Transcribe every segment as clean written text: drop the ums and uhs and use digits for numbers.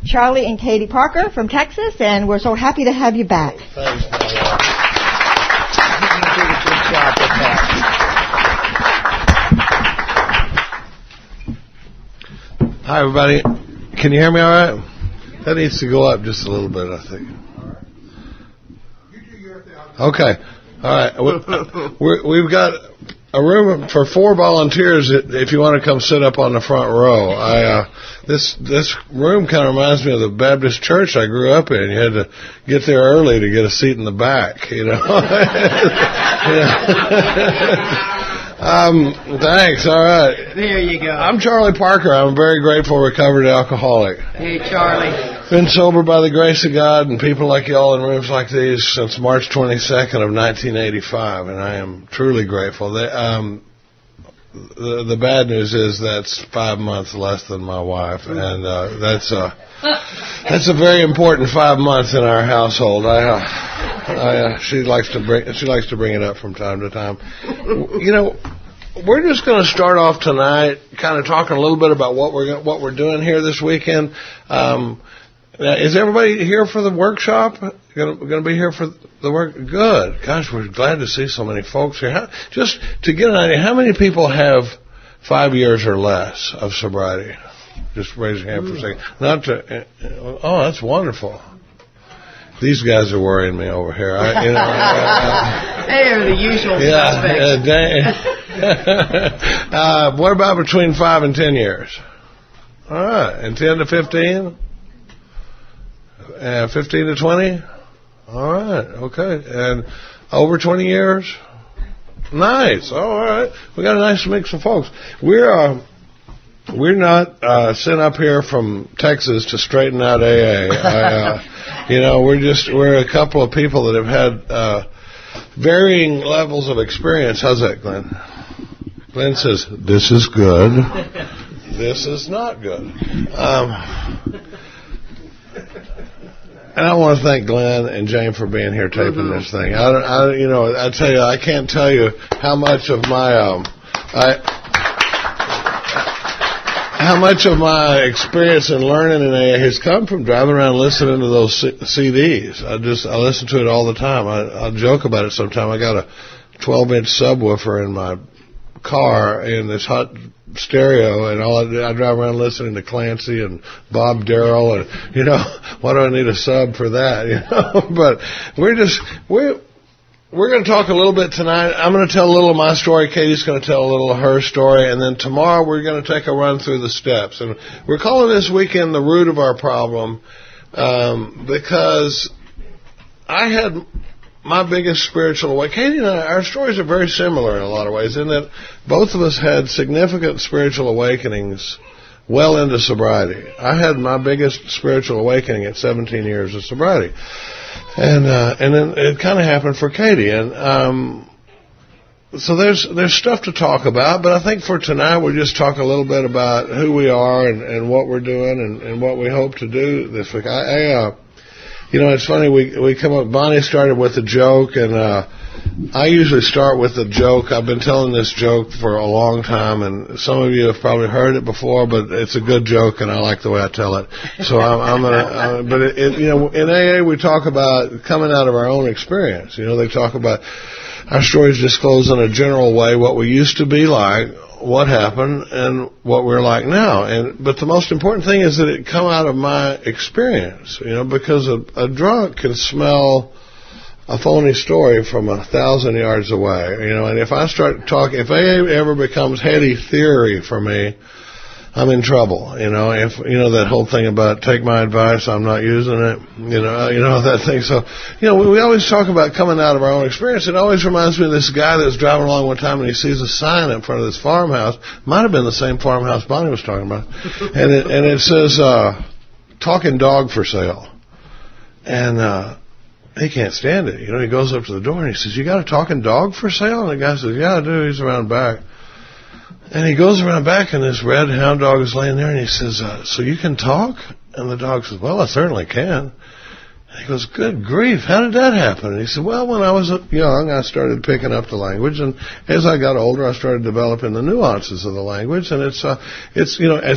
Charlie and Katie Parker from Texas, and we're so happy to have you back. Thanks, you did a good job with that. Hi, everybody. Can you hear me all right? That needs to go up just a little bit, I think. Okay. All right. We've got a room for 4 volunteers if you want to come sit up on the front row. This room kind of reminds me of the Baptist church I grew up in. You had to get there early to get a seat in the back, you know. Thanks. All right. There you go. I'm Charlie Parker. I'm a very grateful recovered alcoholic. Hey, Charlie. Been sober by the grace of God and people like y'all in rooms like these since March 22nd of 1985, and I am truly grateful. The bad news is that's 5 months less than my wife, and that's a very important 5 months in our household. She likes to bring it up from time to time. You know, we're just going to start off tonight, kind of talking a little bit about what we're doing here this weekend. Is everybody here for the workshop? Going to be here for the work? Good. Gosh, we're glad to see so many folks here. Just to get an idea, how many people have 5 years or less of sobriety? Just raise your hand for a second. Oh, that's wonderful. These guys are worrying me over here. They are the usual suspects. What about between 5 and 10 years? All right. And 10 to 15? 15 to 20? All right. Okay. And over 20 years? Nice. All right. We got a nice mix of folks. We're not sent up here from Texas to straighten out AA. We're a couple of people that have had varying levels of experience. How's that, Glenn? Glenn says, this is good. This is not good. And I want to thank Glenn and Jane for being here taping this thing. I tell you, I can't tell you how much of my experience in learning in AA has come from driving around listening to those CDs. I listen to it all the time. I joke about it sometimes. I got a 12-inch subwoofer in my car in this hot stereo, and I drive around listening to Clancy and Bob Darrell, and why do I need a sub for that? But we're going to talk a little bit tonight. I'm going to tell a little of my story. Katie's going to tell a little of her story, and then tomorrow we're going to take a run through the steps. And we're calling this weekend the root of our problem, because I had my biggest spiritual awakening. Katie and I, our stories are very similar in a lot of ways, in that both of us had significant spiritual awakenings well into sobriety. I had my biggest spiritual awakening at 17 years of sobriety. And then it kind of happened for Katie. And so there's stuff to talk about, but I think for tonight we'll just talk a little bit about who we are and what we're doing and what we hope to do this week. It's funny, we come up, Bonnie started with a joke, and I usually start with a joke. I've been telling this joke for a long time, and some of you have probably heard it before, but it's a good joke, and I like the way I tell it. So I'm gonna, in AA we talk about coming out of our own experience. They talk about our stories disclose in a general way what we used to be like, what happened, and what we're like now. But the most important thing is that it come out of my experience, because a drunk can smell a phony story from 1,000 yards away, and if I start talking, if AA ever becomes heady theory for me, I'm in trouble, if, that whole thing about take my advice, I'm not using it, that thing. So, we always talk about coming out of our own experience. It always reminds me of this guy that was driving along one time and he sees a sign in front of this farmhouse. Might have been the same farmhouse Bonnie was talking about. And it says, talking dog for sale. And, he can't stand it. He goes up to the door and he says, you got a talking dog for sale? And the guy says, yeah, I do. He's around back. And he goes around back, and this red hound dog is laying there, and he says, so you can talk? And the dog says, well, I certainly can. He goes, good grief, how did that happen? And he said, well, when I was young, I started picking up the language, and as I got older, I started developing the nuances of the language, and it's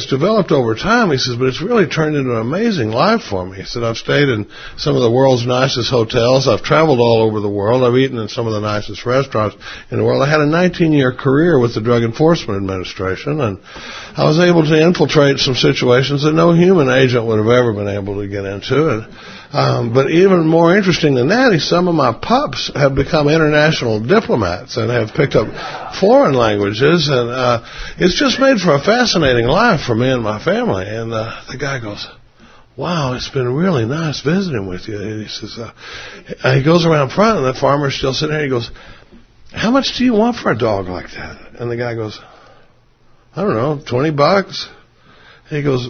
developed over time, he says, but it's really turned into an amazing life for me. He said, I've stayed in some of the world's nicest hotels, I've traveled all over the world, I've eaten in some of the nicest restaurants in the world. I had a 19-year career with the Drug Enforcement Administration, and I was able to infiltrate some situations that no human agent would have ever been able to get into, but even more interesting than that, some of my pups have become international diplomats and have picked up foreign languages, and it's just made for a fascinating life for me and my family. And the guy goes, wow, it's been really nice visiting with you. And he says, he goes around front, and the farmer's still sitting there. He goes, how much do you want for a dog like that? And the guy goes, I don't know, $20. And he goes,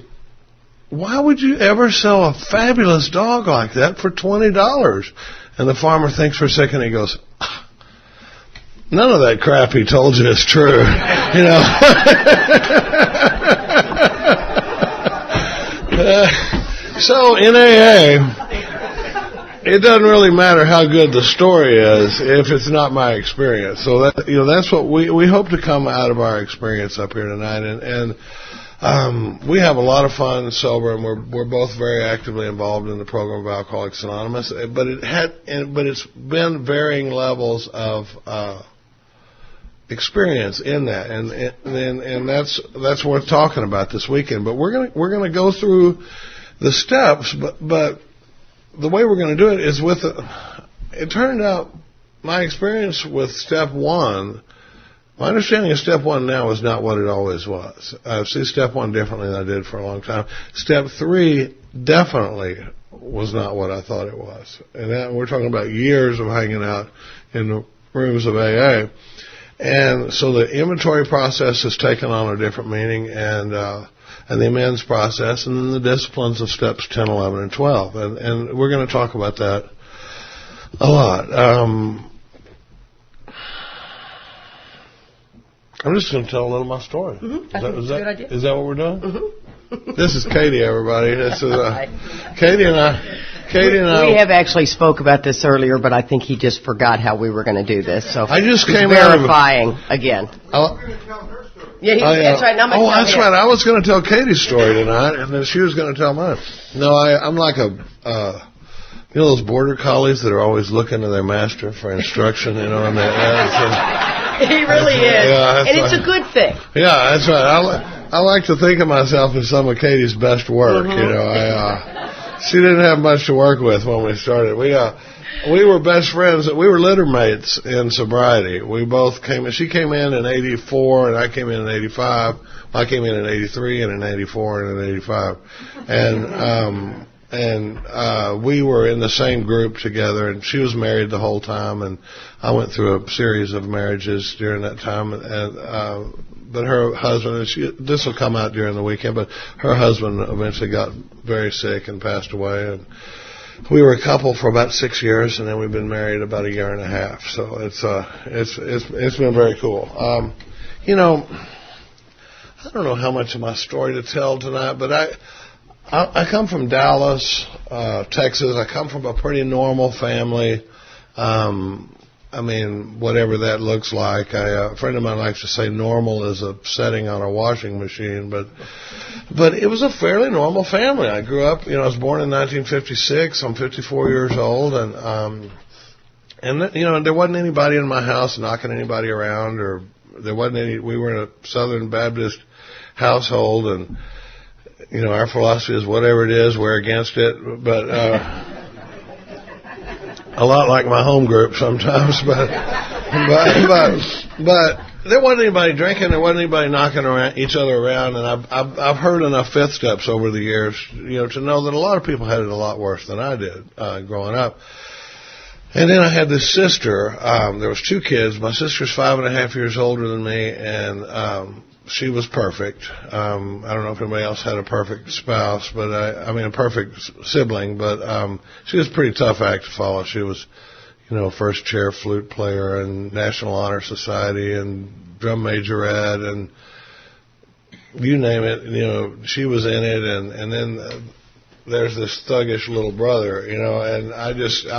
why would you ever sell a fabulous dog like that for $20? And the farmer thinks for a second. He goes, none of that crap he told you is true. So in AA, it doesn't really matter how good the story is if it's not my experience. So that's what we hope to come out of our experience up here tonight, and we have a lot of fun sober, and we're both very actively involved in the program of Alcoholics Anonymous. But it's been varying levels of experience in that, and that's worth talking about this weekend. But we're gonna go through the steps, but the way we're going to do it is it turned out my experience with step one. My understanding of step one now is not what it always was. I see step one differently than I did for a long time. Step three definitely was not what I thought it was. And we're talking about years of hanging out in the rooms of AA. And so the inventory process has taken on a different meaning, and the amends process, and then the disciplines of steps 10, 11, and 12. And we're going to talk about that a lot. I'm just going to tell a little of my story. Mm-hmm. I think it's a good idea. Is that what we're doing? Mm-hmm. This is Katie, everybody. This is Katie and I. We have actually spoke about this earlier, but I think he just forgot how we were going to do this. So I just came verifying again. Yeah, that's right. That's right. I was going to tell Katie's story tonight, and then she was going to tell mine. No, I'm like those border collies that are always looking to their master for instruction, and that. He really is. Yeah, and it's a good thing. Yeah, that's right. I like to think of myself as some of Katie's best work. Mm-hmm. She didn't have much to work with when we started. We were best friends. We were litter mates in sobriety. We both came in. She came in 84, and I came in 85. I came in 83, and in 84, and in 85. And we were in the same group together, and she was married the whole time, and I went through a series of marriages during that time, but her husband, this will come out during the weekend, but her husband eventually got very sick and passed away, and we were a couple for about 6 years, and then we've been married about a year and a half, so it's been very cool. I don't know how much of my story to tell tonight, but I come from Dallas, Texas. I come from a pretty normal family. Whatever that looks like. A friend of mine likes to say normal is a setting on a washing machine, but it was a fairly normal family. I grew up, I was born in 1956. I'm 54 years old, and there wasn't anybody in my house knocking anybody around, or there wasn't any. We were in a Southern Baptist household, and our philosophy is whatever it is, we're against it, but a lot like my home group sometimes, but there wasn't anybody drinking, there wasn't anybody knocking each other around, and I've heard enough fifth steps over the years, to know that a lot of people had it a lot worse than I did growing up. And then I had this sister. There was two kids. My sister's 5.5 years older than me, and she was perfect. I don't know if anybody else had a perfect spouse, but a perfect sibling, but she was a pretty tough act to follow. She was, first chair flute player and National Honor Society and drum majorette and you name it, she was in it. And then there's this thuggish little brother, and I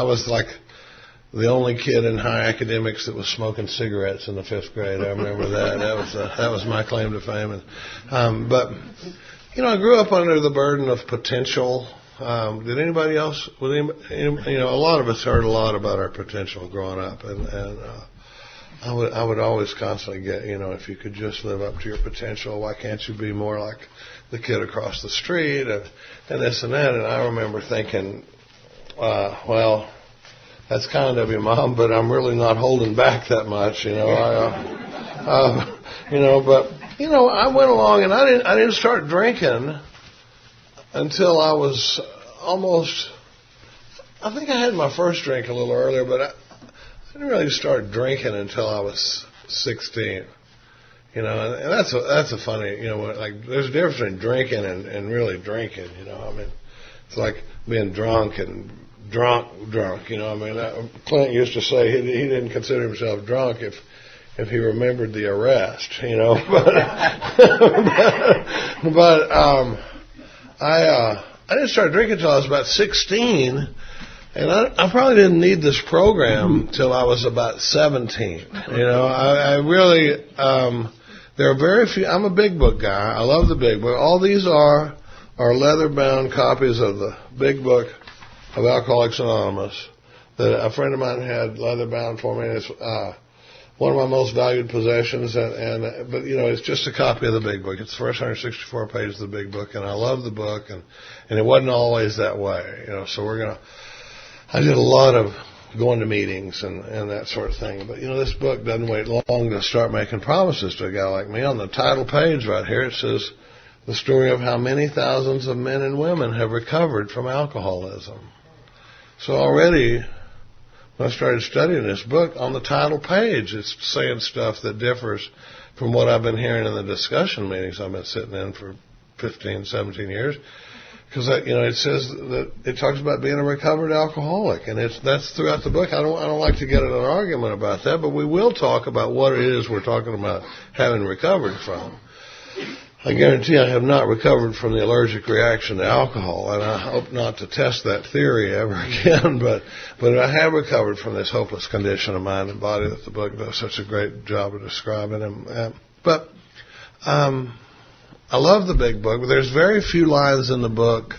was like the only kid in high academics that was smoking cigarettes in the 5th grade. I remember that. That was my claim to fame. But I grew up under the burden of potential. Did anybody else? A lot of us heard a lot about our potential growing up, and I would always constantly get, if you could just live up to your potential, why can't you be more like the kid across the street, and this and that. And I remember thinking, well, that's kind of you, Mom, but I'm really not holding back that much, But I went along, and I didn't start drinking until I was I think I had my first drink a little earlier, but I didn't really start drinking until I was 16. And that's a funny, like there's a difference between drinking and really drinking, it's like being drunk and drunk, Clint used to say he didn't consider himself drunk if he remembered the arrest, but I didn't start drinking until I was about 16, and I probably didn't need this program till I was about 17. I really, there are very few. I'm a big book guy. I love the big book. All these are leather-bound copies of the big book of Alcoholics Anonymous that a friend of mine had leather-bound for me. It's one of my most valued possessions, but it's just a copy of the big book. It's the first 164 pages of the big book, and I love the book, and it wasn't always that way, So I did a lot of going to meetings and that sort of thing. But, this book doesn't wait long to start making promises to a guy like me. On the title page right here, it says the story of how many thousands of men and women have recovered from alcoholism. So already, when I started studying this book, on the title page, it's saying stuff that differs from what I've been hearing in the discussion meetings I've been sitting in for 15, 17 years. Because it says that it talks about being a recovered alcoholic, and that's throughout the book. I don't like to get in an argument about that, but we will talk about what it is we're talking about having recovered from. I guarantee I have not recovered from the allergic reaction to alcohol, and I hope not to test that theory ever again. But I have recovered from this hopeless condition of mind and body that the book does such a great job of describing. I love the big book, but there's very few lines in the book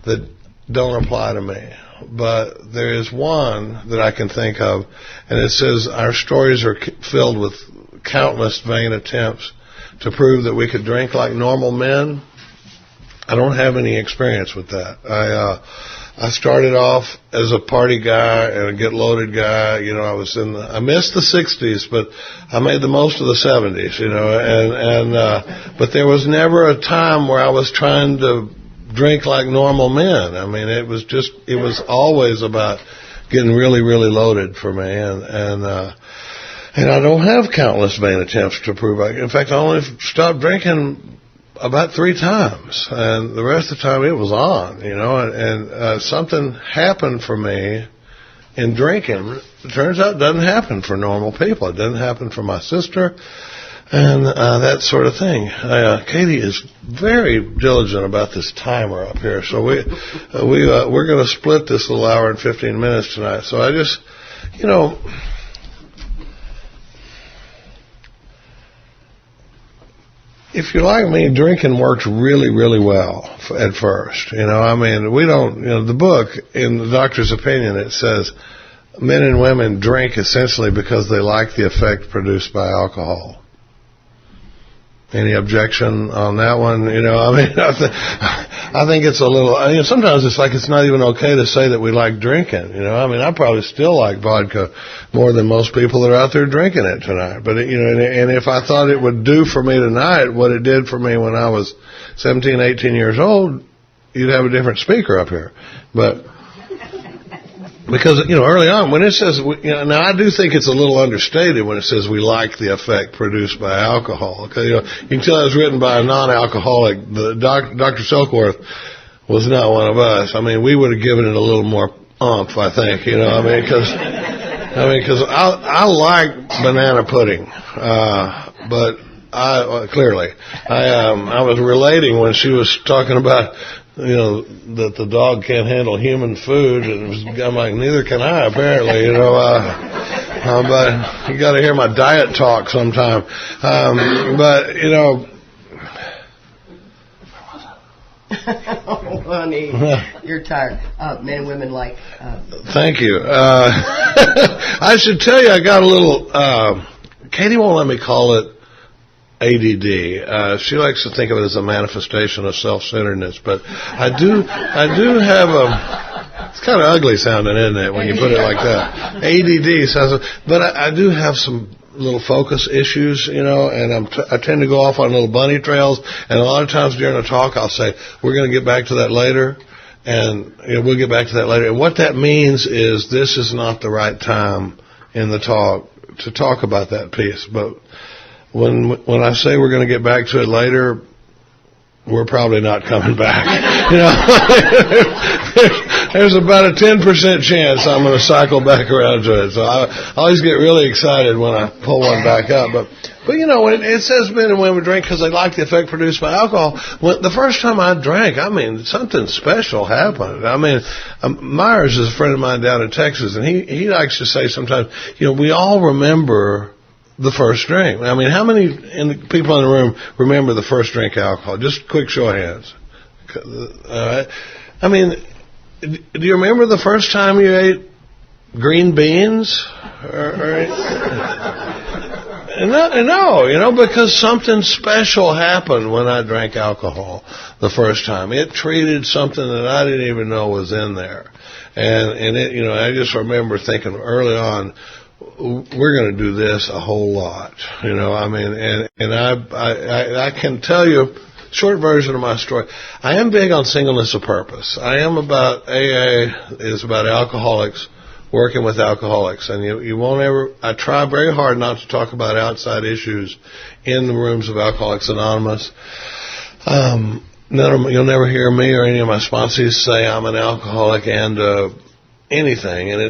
that don't apply to me. But there is one that I can think of, and it says, our stories are filled with countless vain attempts to prove that we could drink like normal men. I don't have any experience with that. I started off as a party guy and a get-loaded guy. I missed the 60s, but I made the most of the 70s, but there was never a time where I was trying to drink like normal men. I mean, it was always about getting really, really loaded for me, and I don't have countless vain attempts to prove in fact, I only stopped drinking about 3 times, and the rest of the time it was on, and something happened for me in drinking. It turns out it doesn't happen for normal people. It doesn't happen for my sister, and that sort of thing. Katie is very diligent about this timer up here, so we're going to split this little hour and 15 minutes tonight. So I just, if you're like me, drinking worked really, really well at first. We don't, the book, in the doctor's opinion, it says men and women drink essentially because they like the effect produced by alcohol. Any objection on that one? I think it's a little, sometimes it's like it's not even okay to say that we like drinking. I probably still like vodka more than most people that are out there drinking it tonight. But, and if I thought it would do for me tonight what it did for me when I was 17, 18 years old, you'd have a different speaker up here. But, because, early on, when it says, now I do think it's a little understated when it says we like the effect produced by alcohol. Because, you can tell it was written by a non-alcoholic. Dr. Silkworth was not one of us. We would have given it a little more oomph, I think, because I like banana pudding, but I was relating when she was talking about that the dog can't handle human food, and I'm like, neither can I, apparently, but you got to hear my diet talk sometime. But Oh, honey, you're tired. Men and women like. Thank you. I should tell you, I got a little. Katie won't let me call it ADD. She likes to think of it as a manifestation of self-centeredness, but I do have it's kind of ugly sounding, isn't it, when you put it like that? ADD sounds, but I do have some little focus issues, and I tend to go off on little bunny trails, and a lot of times during a talk I'll say, we're going to get back to that later, and we'll get back to that later. And what that means is this is not the right time in the talk to talk about that piece, but when I say we're going to get back to it later, we're probably not coming back. There's about a 10% chance I'm going to cycle back around to it. So I always get really excited when I pull one back up. But when it says men and women drink because they like the effect produced by alcohol. The first time I drank, something special happened. Myers is a friend of mine down in Texas, and he likes to say sometimes, we all remember the first drink. How many people in the room remember the first drink of alcohol? Just a quick show of hands. All right. Do you remember the first time you ate green beans? No, because something special happened when I drank alcohol the first time. It treated something that I didn't even know was in there. And it, I just remember thinking early on, we're going to do this a whole lot, and I can tell you, short version of my story, I am big on singleness of purpose. I am about, AA is about alcoholics working with alcoholics, and you won't ever, I try very hard not to talk about outside issues in the rooms of Alcoholics Anonymous. You'll never hear me or any of my sponsors say I'm an alcoholic and anything, and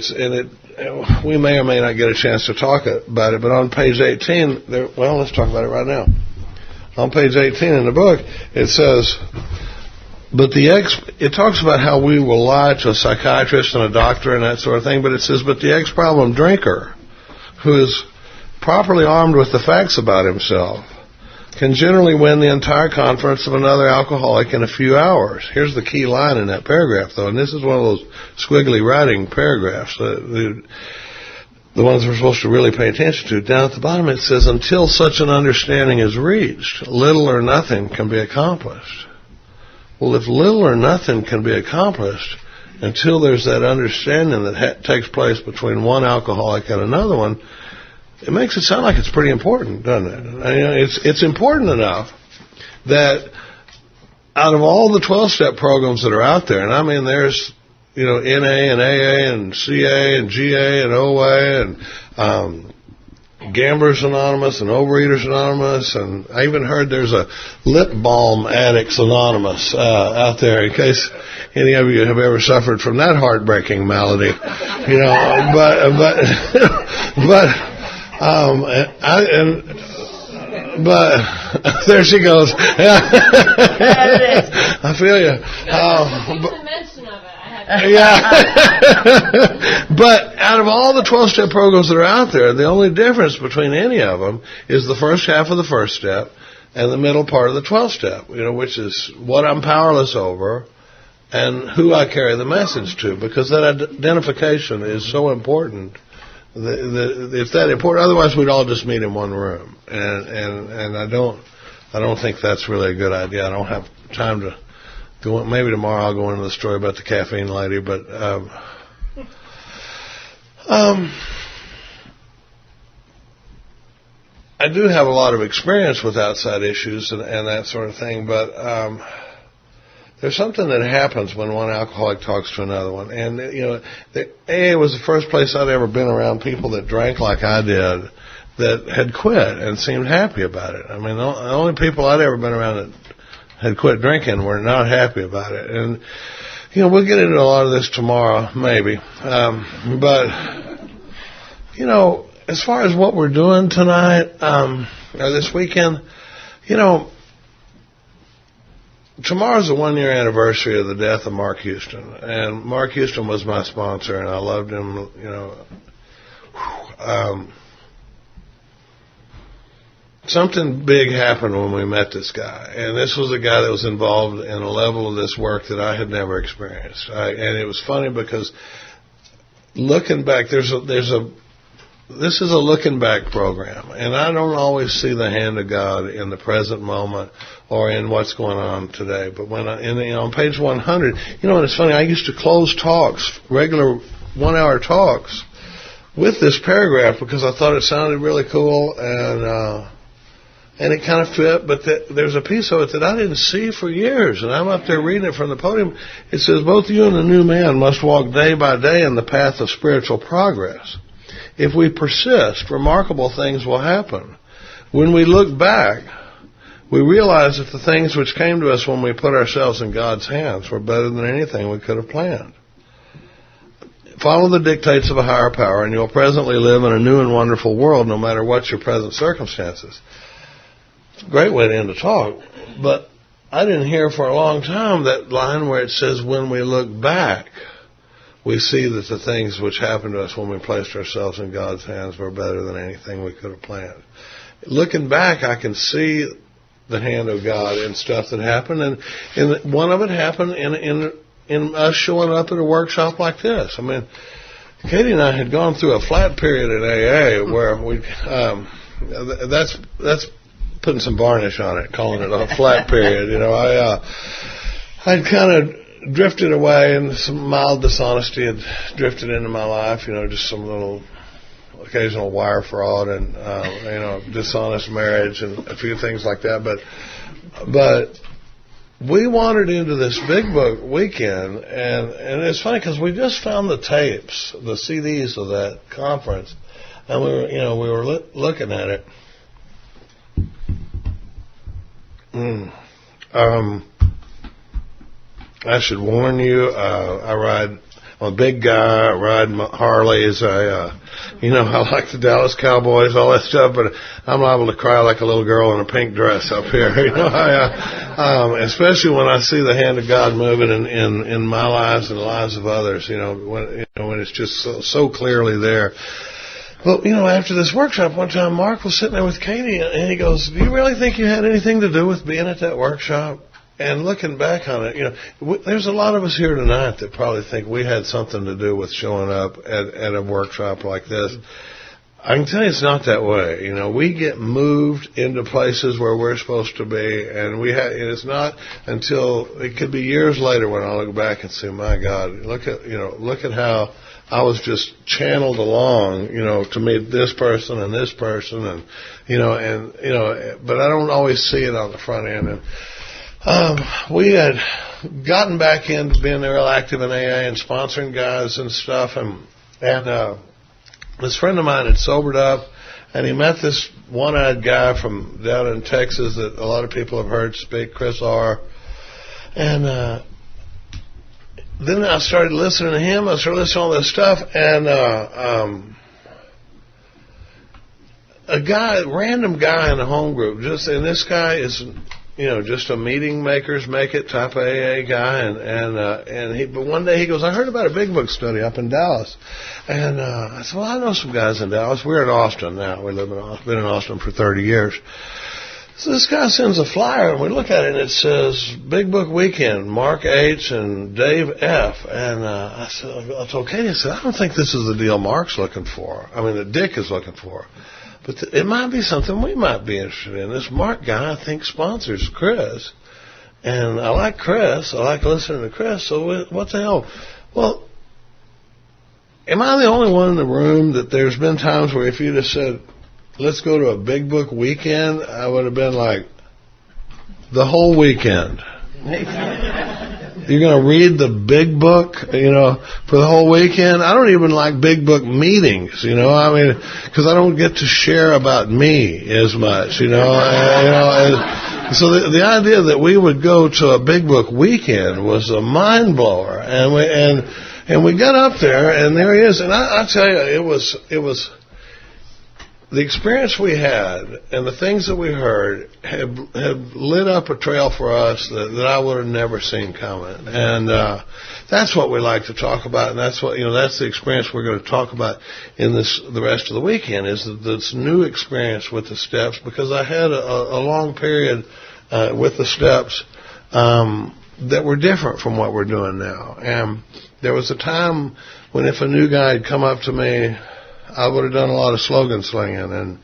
we may or may not get a chance to talk about it, but on page 18, let's talk about it right now. On page 18 in the book, it says, it talks about how we will lie to a psychiatrist and a doctor and that sort of thing, but it says, but the ex-problem drinker, who is properly armed with the facts about himself, can generally win the entire conference of another alcoholic in a few hours. Here's the key line in that paragraph, though, and this is one of those squiggly writing paragraphs, the ones we're supposed to really pay attention to. Down at the bottom it says, until such an understanding is reached, little or nothing can be accomplished. Well, if little or nothing can be accomplished until there's that understanding that takes place between one alcoholic and another one, it makes it sound like it's pretty important, doesn't it? It's important enough that out of all the 12-step programs that are out there, and there's, NA and AA and CA and GA and OA and Gamblers Anonymous and Overeaters Anonymous, and I even heard there's a lip balm addicts anonymous out there, in case any of you have ever suffered from that heartbreaking malady, but there she goes. I feel you. But out of all the 12-step programs that are out there, the only difference between any of them is the first half of the first step and the middle part of the 12-step, which is what I'm powerless over and who I carry the message to, because that identification is so important. It's that important. Otherwise, we'd all just meet in one room, and I don't think that's really a good idea. I don't have time to go. Maybe tomorrow I'll go into the story about the caffeine lady, but I do have a lot of experience with outside issues and that sort of thing, but there's something that happens when one alcoholic talks to another one. And, AA was the first place I'd ever been around people that drank like I did that had quit and seemed happy about it. The only people I'd ever been around that had quit drinking were not happy about it. And, we'll get into a lot of this tomorrow, maybe. But, as far as what we're doing tonight, or this weekend, tomorrow's the 1-year anniversary of the death of Mark Houston, and Mark Houston was my sponsor, and I loved him. Something big happened when we met this guy, and this was a guy that was involved in a level of this work that I had never experienced. And it was funny because looking back, this is a looking back program, and I don't always see the hand of God in the present moment or in what's going on today. But when on page 100, and it's funny, I used to close talks, regular 1-hour talks, with this paragraph because I thought it sounded really cool and it kind of fit, but there's a piece of it that I didn't see for years, and I'm up there reading it from the podium. It says, both you and the new man must walk day by day in the path of spiritual progress. If we persist, remarkable things will happen. When we look back, we realize that the things which came to us when we put ourselves in God's hands were better than anything we could have planned. Follow the dictates of a higher power, and you'll presently live in a new and wonderful world, no matter what your present circumstances. Great way to end the talk, but I didn't hear for a long time that line where it says, when we look back, we see that the things which happened to us when we placed ourselves in God's hands were better than anything we could have planned. Looking back, I can see the hand of God in stuff that happened, and one of it happened in us showing up at a workshop like this. I mean, Katie and I had gone through a flat period at AA where we that's putting some varnish on it, calling it a flat period. I'd kind of drifted away, and some mild dishonesty had drifted into my life. Just some little occasional wire fraud and dishonest marriage and a few things like that. But we wandered into this big book weekend, and it's funny because we just found the tapes, the CDs of that conference, and we were looking at it. I should warn you, I'm a big guy, I ride Harleys, I like the Dallas Cowboys, all that stuff, but I'm liable to cry like a little girl in a pink dress up here. Especially when I see the hand of God moving in my lives and the lives of others, when it's just so clearly there. Well, after this workshop, one time Mark was sitting there with Katie, and he goes, "Do you really think you had anything to do with being at that workshop?" And looking back on it, there's a lot of us here tonight that probably think we had something to do with showing up at a workshop like this. I can tell you it's not that way. We get moved into places where we're supposed to be, and it's not until it could be years later when I look back and say, "My God, look at how I was just channeled along, to meet this person and this person, and but I don't always see it on the front end." And we had gotten back into being real active in AA and sponsoring guys and stuff, and this friend of mine had sobered up, and he met this one-eyed guy from down in Texas that a lot of people have heard speak, Chris R. And then I started listening to him. I started listening to all this stuff, and a random guy in the home group, and this guy is, just a meeting makers make it type of AA guy, but one day he goes, "I heard about a big book study up in Dallas," and I said, "Well, I know some guys in Dallas. We're in Austin now. We live in Austin. Been in Austin for 30 years." So this guy sends a flyer, and we look at it, and it says, "Big Book Weekend, Mark H. and Dave F." And I told Katie, I don't think this is the deal Mark's looking for. I mean, that Dick is looking for. But it might be something we might be interested in. This Mark guy, I think, sponsors Chris. And I like Chris. I like listening to Chris. So what the hell? Well, am I the only one in the room that there's been times where if you just said, "Let's go to a big book weekend," I would have been like, the whole weekend. You're going to read the big book, for the whole weekend? I don't even like big book meetings, because I don't get to share about me as much, And so the idea that we would go to a big book weekend was a mind blower. And we got up there, and there he is. And I tell you, it was the experience we had and the things that we heard have lit up a trail for us that I would have never seen coming. And that's what we like to talk about, and that's what that's the experience we're going to talk about in the rest of the weekend, is this new experience with the steps, because I had a long period with the steps that were different from what we're doing now. And there was a time when if a new guy had come up to me, I would have done a lot of slogan slinging, and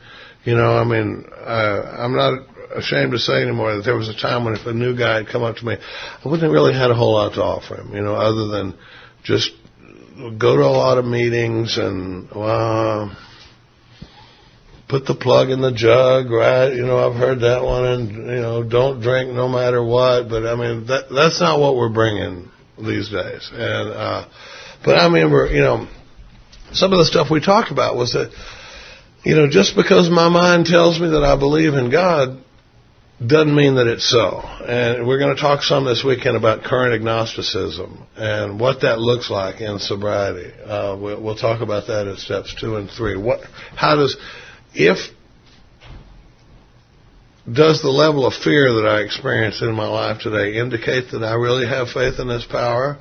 I'm not ashamed to say anymore that there was a time when if a new guy had come up to me, I wouldn't have really had a whole lot to offer him, other than just go to a lot of meetings and put the plug in the jug, right? I've heard that one, and don't drink no matter what. But that's not what we're bringing these days. And but I remember, some of the stuff we talked about was that, just because my mind tells me that I believe in God doesn't mean that it's so. And we're going to talk some this weekend about current agnosticism and what that looks like in sobriety. We'll talk about that in steps 2 and 3. Does the level of fear that I experience in my life today indicate that I really have faith in this power?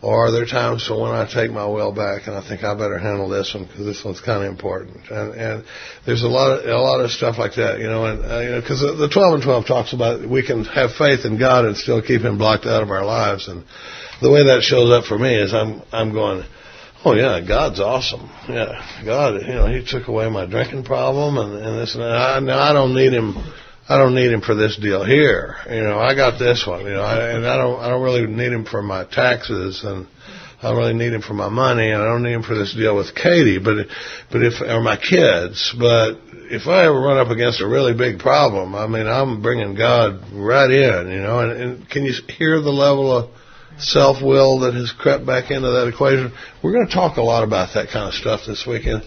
Or are there times when I take my will back and I think I better handle this one because this one's kind of important? And there's a lot of stuff like that, because the 12 and 12 talks about we can have faith in God and still keep Him blocked out of our lives. And the way that shows up for me is I'm going, oh yeah, God's awesome. Yeah, God, He took away my drinking problem and this and that. Now I don't need Him. I don't need Him for this deal here. I got this one. And I don't really need Him for my taxes, and I don't really need Him for my money, and I don't need Him for this deal with Katie, or my kids. But if I ever run up against a really big problem, I'm bringing God right in. And can you hear the level of self-will that has crept back into that equation? We're going to talk a lot about that kind of stuff this weekend.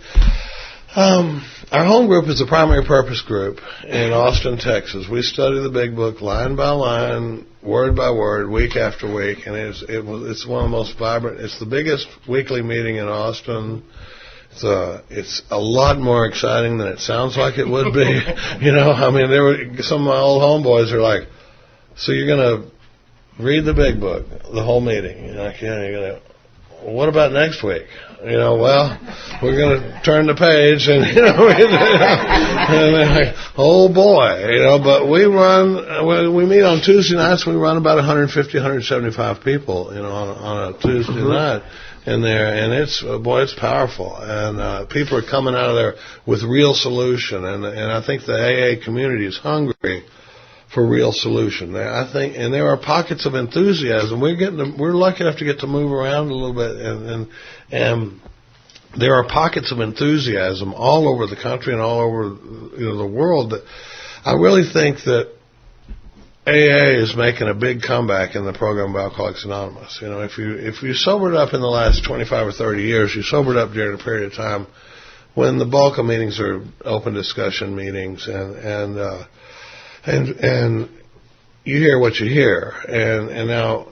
Our home group is a primary purpose group in Austin, Texas. We study the Big Book line by line, word by word, week after week, and it's one of the most vibrant. It's the biggest weekly meeting in Austin. It's a lot more exciting than it sounds like it would be. There were some of my old homeboys are like, "So you're going to read the Big Book the whole meeting?" You're like, "Yeah." You're going to. What about next week? Well, we're going to turn the page, and and they're like, oh boy, but we meet on Tuesday nights. We run about 150, 175 people, on a Tuesday night in there, and it's powerful, and people are coming out of there with real solution, and I think the AA community is hungry for real solution. I think, and there are pockets of enthusiasm. We're lucky enough to get to move around a little bit, and there are pockets of enthusiasm all over the country and all over the world. That I really think that AA is making a big comeback in the program of Alcoholics Anonymous. If you sobered up in the last 25 or 30 years, you sobered up during a period of time when the bulk of meetings are open discussion meetings, and you hear what you hear. And now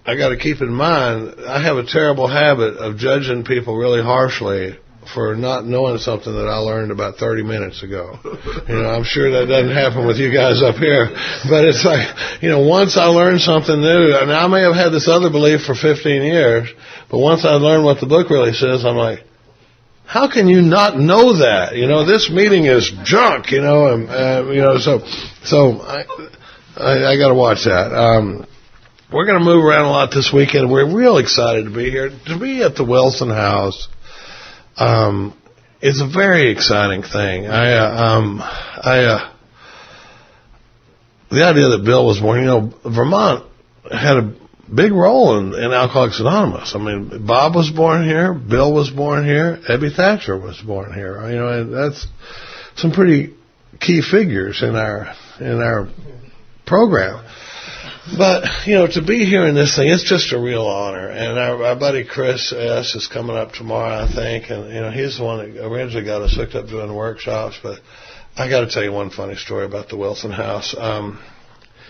I got to keep in mind, I have a terrible habit of judging people really harshly for not knowing something that I learned about 30 minutes ago. I'm sure that doesn't happen with you guys up here. But it's like, once I learn something new, and I may have had this other belief for 15 years, but once I learn what the book really says, I'm like, how can you not know that? This meeting is junk, so I got to watch that. We're going to move around a lot this weekend. We're real excited to be here. To be at the Wilson House is a very exciting thing. The idea that Bill was born, Vermont had a big role in Alcoholics Anonymous. Bob was born here, Bill was born here, Ebby Thatcher was born here. And that's some pretty key figures in our program. But, to be here in this thing, it's just a real honor. And our buddy Chris S. is coming up tomorrow, I think. And, he's the one that originally got us hooked up doing workshops. But I got to tell you one funny story about the Wilson House.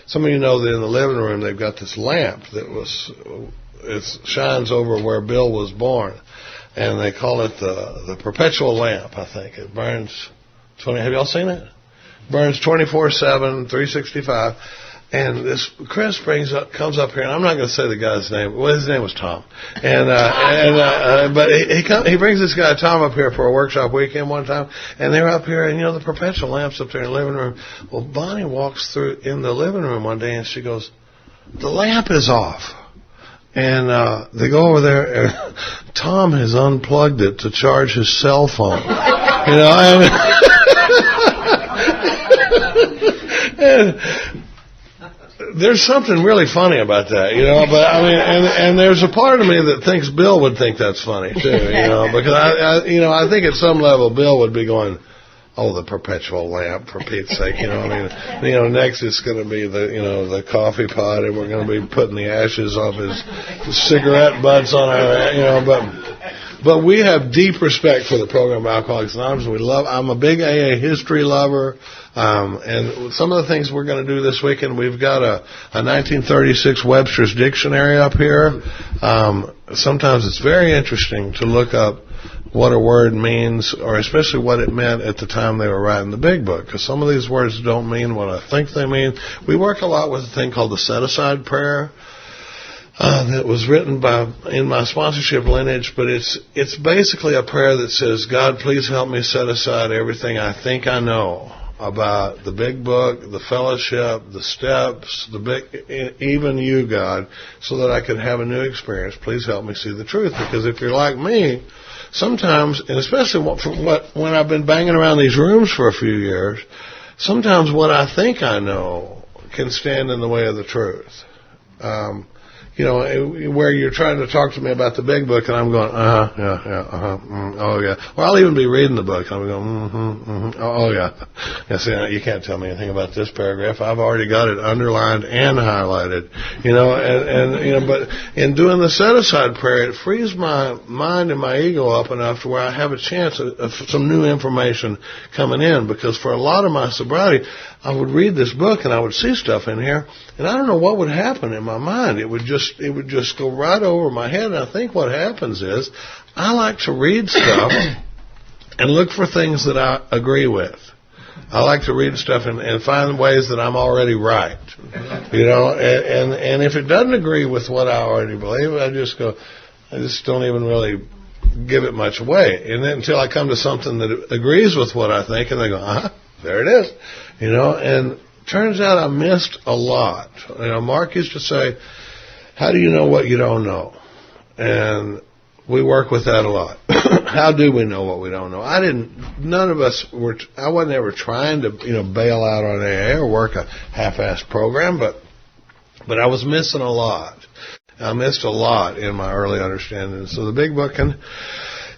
Some of you know that in the living room they've got this lamp it shines over where Bill was born. And they call it the perpetual lamp, I think. It burns Have y'all seen it? Burns 24/7, 365. And this Chris comes up here, and I'm not going to say the guy's name. Well, his name was Tom, but he brings this guy Tom up here for a workshop weekend one time, and they're up here, and the perpetual lamp's up there in the living room. Well, Bonnie walks through in the living room one day, and she goes, "The lamp is off," and they go over there, and Tom has unplugged it to charge his cell phone, and there's something really funny about that, but I mean, and there's a part of me that thinks Bill would think that's funny too, because I think at some level Bill would be going, "Oh, the perpetual lamp, for Pete's sake," next it's going to be the coffee pot, and we're going to be putting the ashes off his cigarette butts on our, but we have deep respect for the program of Alcoholics Anonymous. I'm a big AA history lover. And some of the things we're going to do this weekend, we've got a 1936 Webster's Dictionary up here. Sometimes it's very interesting to look up what a word means, or especially what it meant at the time they were writing the Big Book, because some of these words don't mean what I think they mean. We work a lot with a thing called the set-aside prayer. That was written in my sponsorship lineage, but it's basically a prayer that says, "God, please help me set aside everything I think I know about the Big Book, the fellowship, the steps, even you, God, so that I can have a new experience. Please help me see the truth." Because if you're like me, sometimes, and especially when I've been banging around these rooms for a few years, sometimes what I think I know can stand in the way of the truth. Where you're trying to talk to me about the Big Book, and I'm going, oh yeah. Or I'll even be reading the book, and I'm going, oh yeah. See, you can't tell me anything about this paragraph. I've already got it underlined and highlighted, but in doing the set-aside prayer, it frees my mind and my ego up enough to where I have a chance of some new information coming in, because for a lot of my sobriety, I would read this book and I would see stuff in here, and I don't know what would happen in my mind. It would just go right over my head. And I think what happens is I like to read stuff and look for things that I agree with. I like to read stuff and find ways that I'm already right, and if it doesn't agree with what I already believe, I just don't even really give it much away. And then until I come to something that agrees with what I think, and I go, there it is. And turns out I missed a lot. Mark used to say, "How do you know what you don't know?" And we work with that a lot. How do we know what we don't know? I wasn't ever trying to, bail out on AA or work a half-assed program, but I was missing a lot. I missed a lot in my early understanding. So the Big Book, and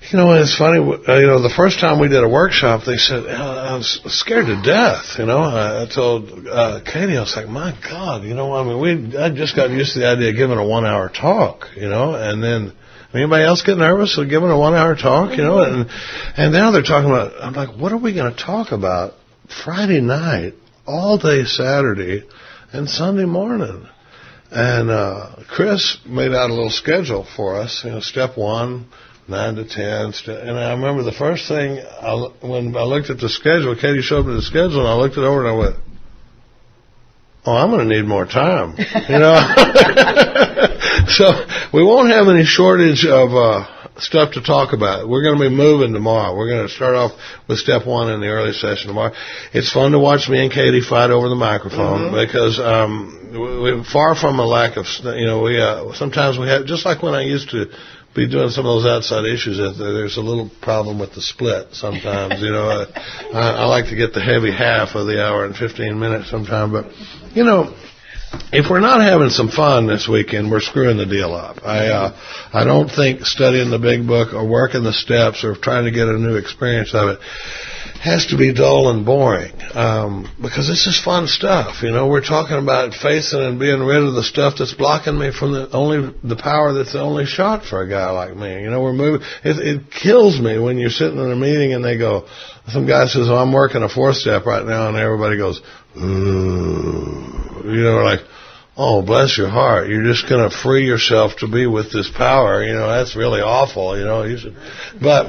it's funny, the first time we did a workshop, they said, I was scared to death, I told Katie, I was like, my God, I just got used to the idea of giving a 1-hour talk, and then, anybody else get nervous of giving a 1-hour talk, and now they're talking about, I'm like, what are we going to talk about Friday night, all day Saturday, and Sunday morning? And Chris made out a little schedule for us, step 1, 9 to 10, and I remember the first thing, when I looked at the schedule, Katie showed me the schedule, and I looked it over, and I went, oh, I'm going to need more time, So we won't have any shortage of stuff to talk about. We're going to be moving tomorrow. We're going to start off with step 1 in the early session tomorrow. It's fun to watch me and Katie fight over the microphone, because we're far from a lack of, sometimes we have, just like when I used to be doing some of those outside issues, there's a little problem with the split sometimes, I like to get the heavy half of the hour and 15 minutes sometime, but, if we're not having some fun this weekend, we're screwing the deal up. I don't think studying the Big Book or working the steps or trying to get a new experience of it has to be dull and boring, because this is fun stuff. We're talking about facing and being rid of the stuff that's blocking me from the power that's the only shot for a guy like me. We're moving. It kills me when you're sitting in a meeting and they go, some guy says, "Oh, I'm working a 4th step right now," and everybody goes, "Ooh," like, oh, bless your heart. You're just going to free yourself to be with this power. That's really awful. You should, but.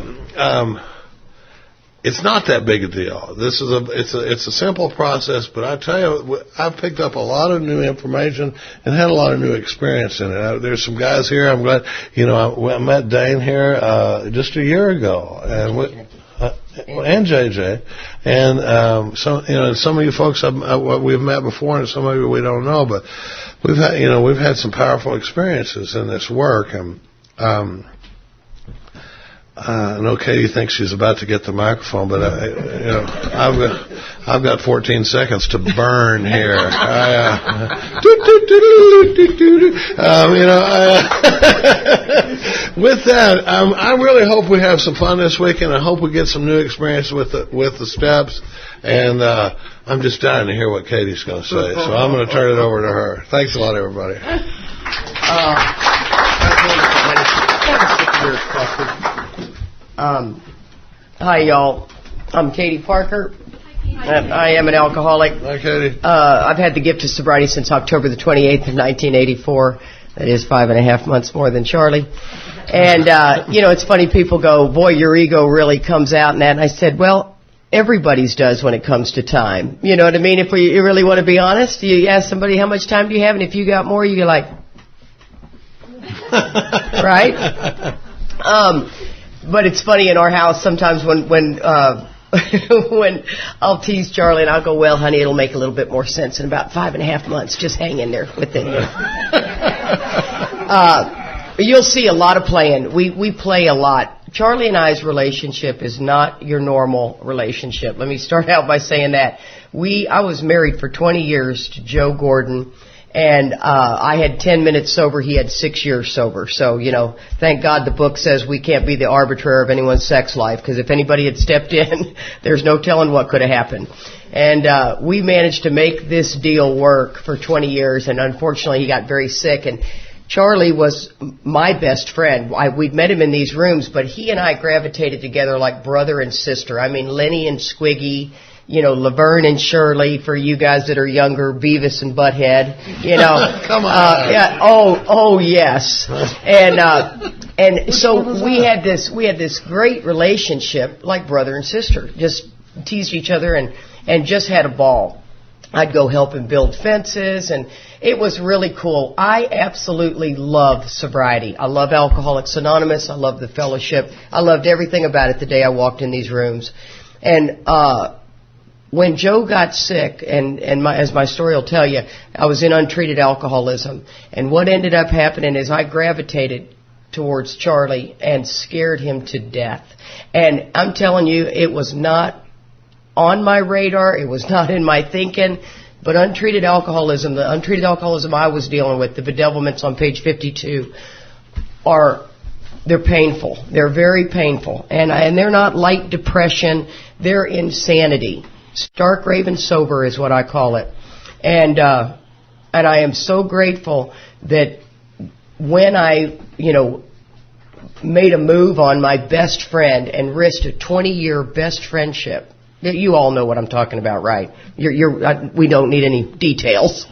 it's not that big a deal. It's a simple process, but I tell you, I've picked up a lot of new information and had a lot of new experience in it. There's some guys here. I'm glad, I met Dane here just a year ago, and JJ, and some of you folks we've met before, and some of you we don't know, but we've had some powerful experiences in this work, and I know Katie thinks she's about to get the microphone, but I've got 14 seconds to burn here. With that, I really hope we have some fun this weekend. I hope we get some new experience with the steps, and I'm just dying to hear what Katie's going to say, so I'm going to turn it over to her. Thanks a lot, everybody. Hi, y'all. I'm Katie Parker. I am an alcoholic. Hi, Katie. I've had the gift of sobriety since October the 28th of 1984. That is 5.5 months more than Charlie. And, it's funny, people go, boy, your ego really comes out and that. And I said, well, everybody's does when it comes to time. You know what I mean? If you really want to be honest, you ask somebody, how much time do you have? And if you got more, you're like, right? But it's funny in our house sometimes when when I'll tease Charlie and I'll go, well, honey, it'll make a little bit more sense in about 5.5 months. Just hang in there with it. You'll see a lot of playing. We play a lot. Charlie and I's relationship is not your normal relationship. Let me start out by saying that. I was married for 20 years to Joe Gordon. And I had 10 minutes sober. He had 6 years sober. So, thank God the book says we can't be the arbiter of anyone's sex life, because if anybody had stepped in, there's no telling what could have happened. And we managed to make this deal work for 20 years, and unfortunately he got very sick. And Charlie was my best friend. We'd met him in these rooms, but he and I gravitated together like brother and sister. I mean, Lenny and Squiggy, Laverne and Shirley, for you guys that are younger, Beavis and Butthead, Come on. Yeah. Oh, yes. And so we had this great relationship, like brother and sister, just teased each other and just had a ball. I'd go help him build fences, and it was really cool. I absolutely love sobriety. I love Alcoholics Anonymous. I love the fellowship. I loved everything about it the day I walked in these rooms. And when Joe got sick, as my story will tell you, I was in untreated alcoholism. And what ended up happening is I gravitated towards Charlie and scared him to death. And I'm telling you, it was not on my radar. It was not in my thinking. But the untreated alcoholism I was dealing with, the bedevilments on page 52, they're painful. They're very painful. And they're not light depression. They're insanity. Stark raving sober is what I call it. And I am so grateful that when I, made a move on my best friend and risked a 20-year best friendship. You all know what I'm talking about, right? We don't need any details.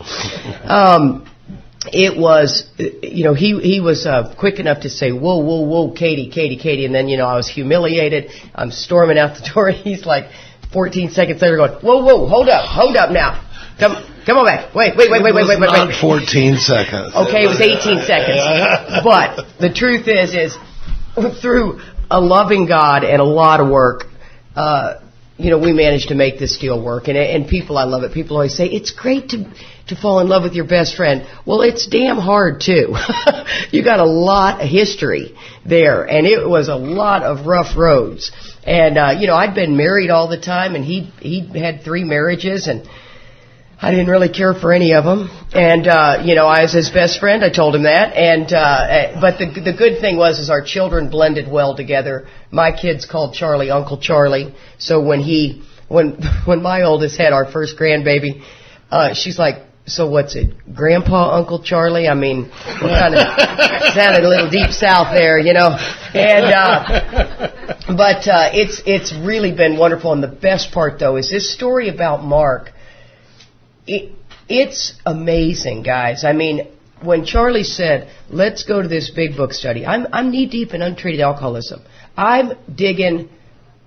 It was, he was quick enough to say, whoa, Katie. And then, I was humiliated. I'm storming out the door. He's like 14 seconds later going, whoa, hold up now. Come on back. Wait. Not 14 seconds. Okay, it was 18 seconds. But the truth is through a loving God and a lot of work, we managed to make this deal work. And people, I love it. People always say, it's great to fall in love with your best friend. Well, it's damn hard, too. You got a lot of history there. And it was a lot of rough roads. And, I'd been married all the time, and he had 3 marriages, and I didn't really care for any of them. And, I was his best friend. I told him that. And, but the good thing was our children blended well together. My kids called Charlie Uncle Charlie. So when my oldest had our first grandbaby, she's like, so what's it, Grandpa Uncle Charlie? I mean, kind of sounded a little deep south there, And, but it's really been wonderful. And the best part, though, is this story about Mark. It's amazing, guys. I mean, when Charlie said, let's go to this big book study, I'm knee-deep in untreated alcoholism. I'm digging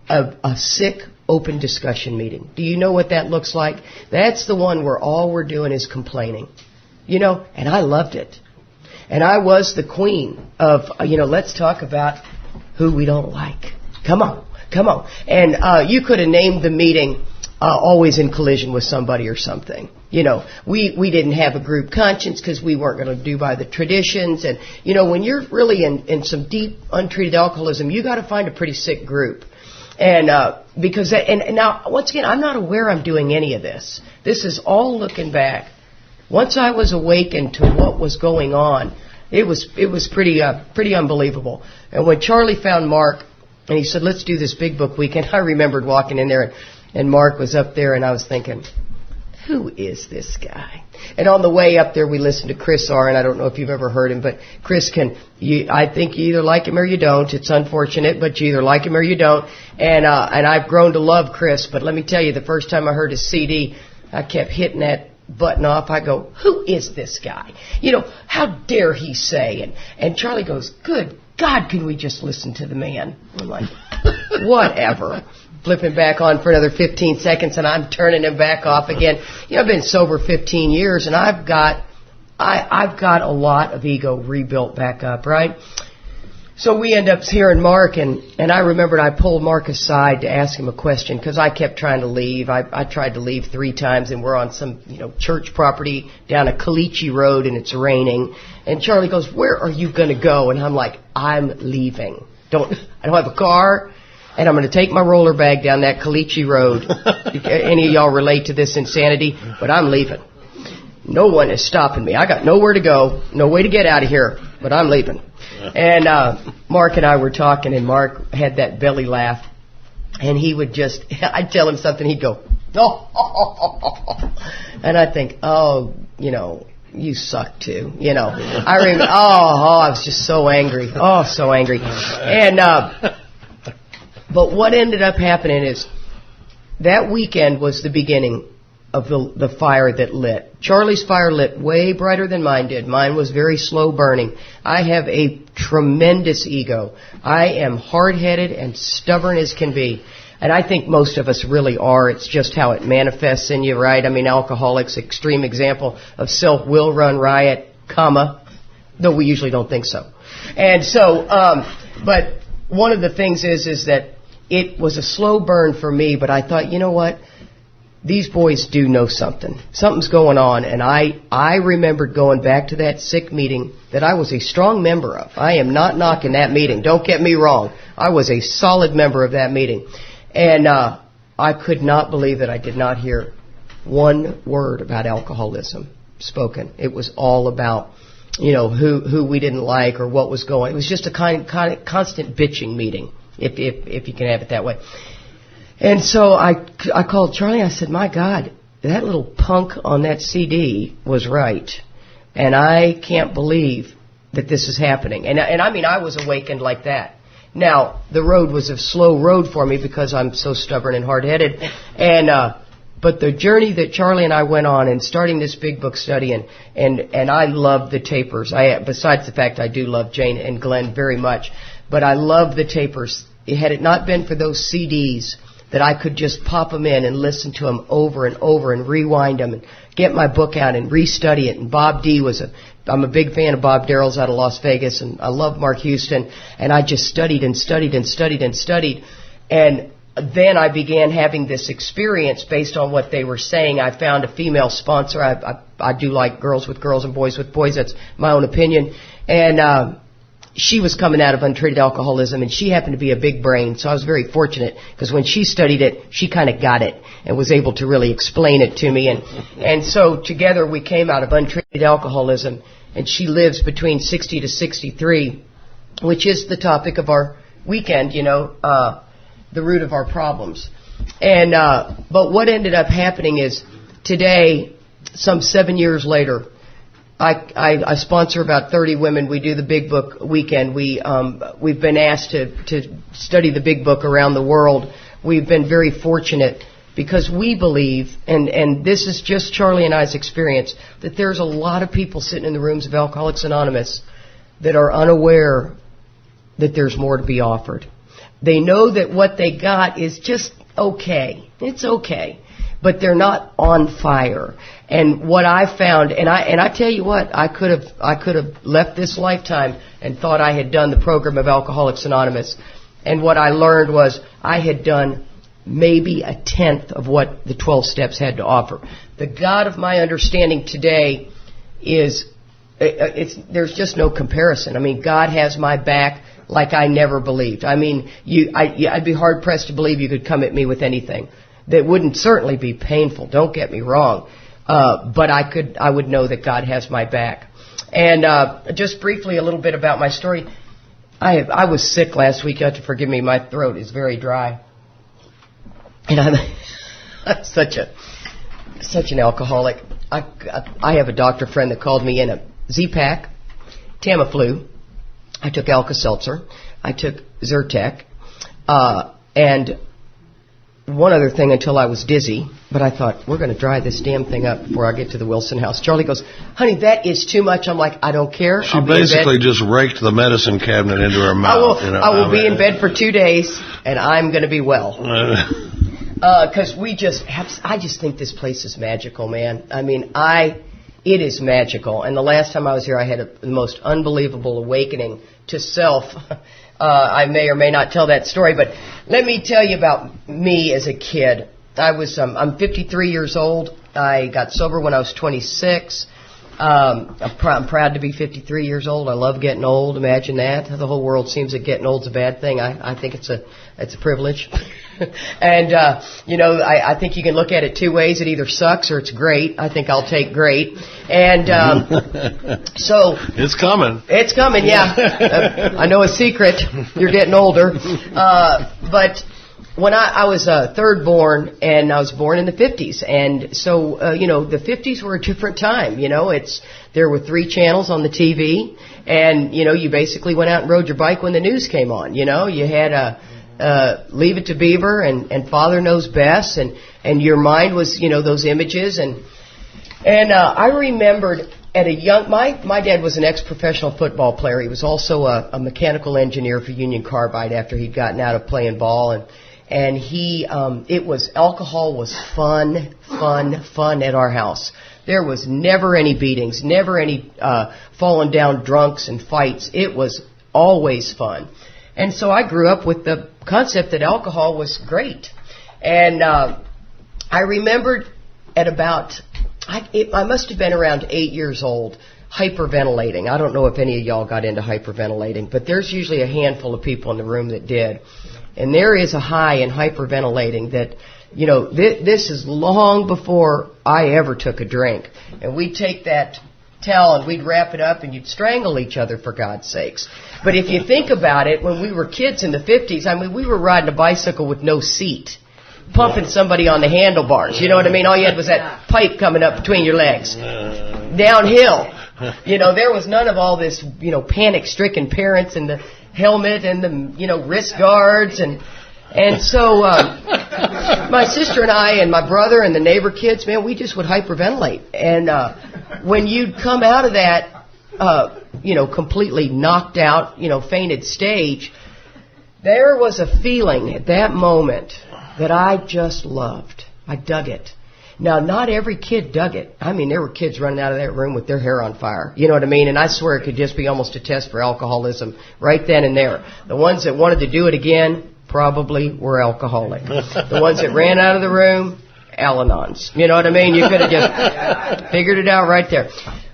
a sick open discussion meeting. Do you know what that looks like? That's the one where all we're doing is complaining. And I loved it. And I was the queen of, let's talk about who we don't like. Come on. And you could have named the meeting always in collision with somebody or something. We didn't have a group conscience because we weren't going to do by the traditions. And, when you're really in some deep untreated alcoholism, you got to find a pretty sick group. And because and now, once again, I'm not aware I'm doing any of this. This is all looking back. Once I was awakened to what was going on, it was pretty unbelievable. And when Charlie found Mark, and he said, let's do this big book weekend, I remembered walking in there, and Mark was up there, and I was thinking, who is this guy? And on the way up there, we listened to Chris R., and I don't know if you've ever heard him, but Chris I think you either like him or you don't. It's unfortunate, but you either like him or you don't. And I've grown to love Chris, but let me tell you, the first time I heard his CD, I kept hitting that button off. I go, who is this guy? How dare he say? And Charlie goes, good God, can we just listen to the man? I'm like, whatever. Flipping back on for another 15 seconds, and I'm turning him back off again. I've been sober 15 years, and I've got a lot of ego rebuilt back up, right? So we end up hearing Mark, and I remembered I pulled Mark aside to ask him a question because I kept trying to leave. I tried to leave 3 times, and we're on some church property down a Caliche Road, and it's raining. And Charlie goes, where are you going to go? And I'm like, I'm leaving. I don't have a car, and I'm going to take my roller bag down that Caliche Road. Any of y'all relate to this insanity? But I'm leaving. No one is stopping me. I got nowhere to go, no way to get out of here, but I'm leaving. And Mark and I were talking, and Mark had that belly laugh, and he would just, I'd tell him something, he'd go, oh, and I'd think, oh, you suck too, I remember, I was just so angry, so angry. And but what ended up happening is that weekend was the beginning of the fire that lit. Charlie's fire lit way brighter than mine did. Mine was very slow burning. I have a tremendous ego. I am hard-headed and stubborn as can be. And I think most of us really are. It's just how it manifests in you, right? I mean, alcoholics, extreme example of self-will run riot, though we usually don't think so. And so, but one of the things is that it was a slow burn for me, but I thought, you know what? These boys do know something. Something's going on. And I remembered going back to that sick meeting that I was a strong member of. I am not knocking that meeting. Don't get me wrong. I was a solid member of that meeting. And I could not believe that I did not hear one word about alcoholism spoken. It was all about, who we didn't like or what was going. It was just a kind of constant bitching meeting, if you can have it that way. And so I called Charlie. I said, my God, that little punk on that CD was right. And I can't believe that this is happening. And I mean, I was awakened like that. Now, the road was a slow road for me because I'm so stubborn and hard-headed. And but the journey that Charlie and I went on in starting this big book study, and I love the tapers. Besides the fact I do love Jane and Glenn very much, but I love the tapers. Had it not been for those CDs, that I could just pop them in and listen to them over and over and rewind them and get my book out and restudy it. And Bob D. I'm a big fan of Bob Darrell's out of Las Vegas, and I love Mark Houston, and I just studied and studied and studied and studied. And then I began having this experience based on what they were saying. I found a female sponsor. I do like girls with girls and boys with boys. That's my own opinion. And she was coming out of untreated alcoholism, and she happened to be a big brain, so I was very fortunate because when she studied it, she kind of got it and was able to really explain it to me. And so together we came out of untreated alcoholism, and she lives between 60 to 63, which is the topic of our weekend, the root of our problems. And but what ended up happening is today, some 7 years later, I sponsor about 30 women. We do the Big Book weekend. We've been asked to study the Big Book around the world. We've been very fortunate because we believe, and this is just Charlie and I's experience, that there's a lot of people sitting in the rooms of Alcoholics Anonymous that are unaware that there's more to be offered. They know that what they got is just okay. It's okay. But they're not on fire. And what I found, and I tell you what, I could have left this lifetime and thought I had done the program of Alcoholics Anonymous. And what I learned was I had done maybe a tenth of what the 12 steps had to offer. The God of my understanding today is, there's just no comparison. I mean, God has my back like I never believed. I mean, I'd be hard pressed to believe you could come at me with anything that wouldn't certainly be painful. Don't get me wrong, but I would know that God has my back. And just briefly, a little bit about my story. I was sick last week. You have to forgive me. My throat is very dry, and I'm such an alcoholic. I have a doctor friend that called me in a Z-Pak, Tamiflu. I took Alka-Seltzer. I took Zyrtec. And one other thing until I was dizzy. But I thought, we're going to dry this damn thing up before I get to the Wilson house. Charlie goes, honey, that is too much. I'm like, I don't care. She basically just raked the medicine cabinet into her mouth. I will be in bed for 2 days, and I'm going to be well. Because I just think this place is magical, man. I mean, it is magical. And the last time I was here, I had the most unbelievable awakening to self. I may or may not tell that story, but let me tell you about me as a kid. I'm 53 years old. I got sober when I was 26. I'm proud to be 53 years old. I love getting old. Imagine that. The whole world seems that getting old's a bad thing. I think it's a privilege. And, I think you can look at it two ways. It either sucks or it's great. I think I'll take great. And so... It's coming. It's coming, yeah. I know a secret. You're getting older. But when I was third born, and I was born in the 50s. And so, the 50s were a different time. There were 3 channels on the TV. And, you basically went out and rode your bike when the news came on. You had Leave It to Beaver and Father Knows Best, and your mind was, those images, and I remembered at a young, my dad was an ex-professional football player. He was also a mechanical engineer for Union Carbide after he'd gotten out of playing ball, and he, alcohol was fun at our house. There was never any beatings, never any falling down drunks and fights. It was always fun. And so I grew up with the concept that alcohol was great. And I remembered at about, I must have been around 8 years old, hyperventilating. I don't know if any of y'all got into hyperventilating, but there's usually a handful of people in the room that did. And there is a high in hyperventilating that, this is long before I ever took a drink. And we'd take that towel and we'd wrap it up and you'd strangle each other, for God's sakes. But if you think about it, when we were kids in the 50s, I mean, we were riding a bicycle with no seat, pumping somebody on the handlebars. You know what I mean? All you had was that pipe coming up between your legs. Downhill. There was none of all this, panic-stricken parents and the helmet and the, wrist guards. And so my sister and I and my brother and the neighbor kids, man, we just would hyperventilate. And when you'd come out of that, completely knocked out, fainted stage, there was a feeling at that moment that I just loved. I dug it. Now, not every kid dug it. I mean, there were kids running out of that room with their hair on fire. You know what I mean? And I swear it could just be almost a test for alcoholism right then and there. The ones that wanted to do it again probably were alcoholic. The ones that ran out of the room, Al-Anons. You know what I mean? You could have just figured it out right there.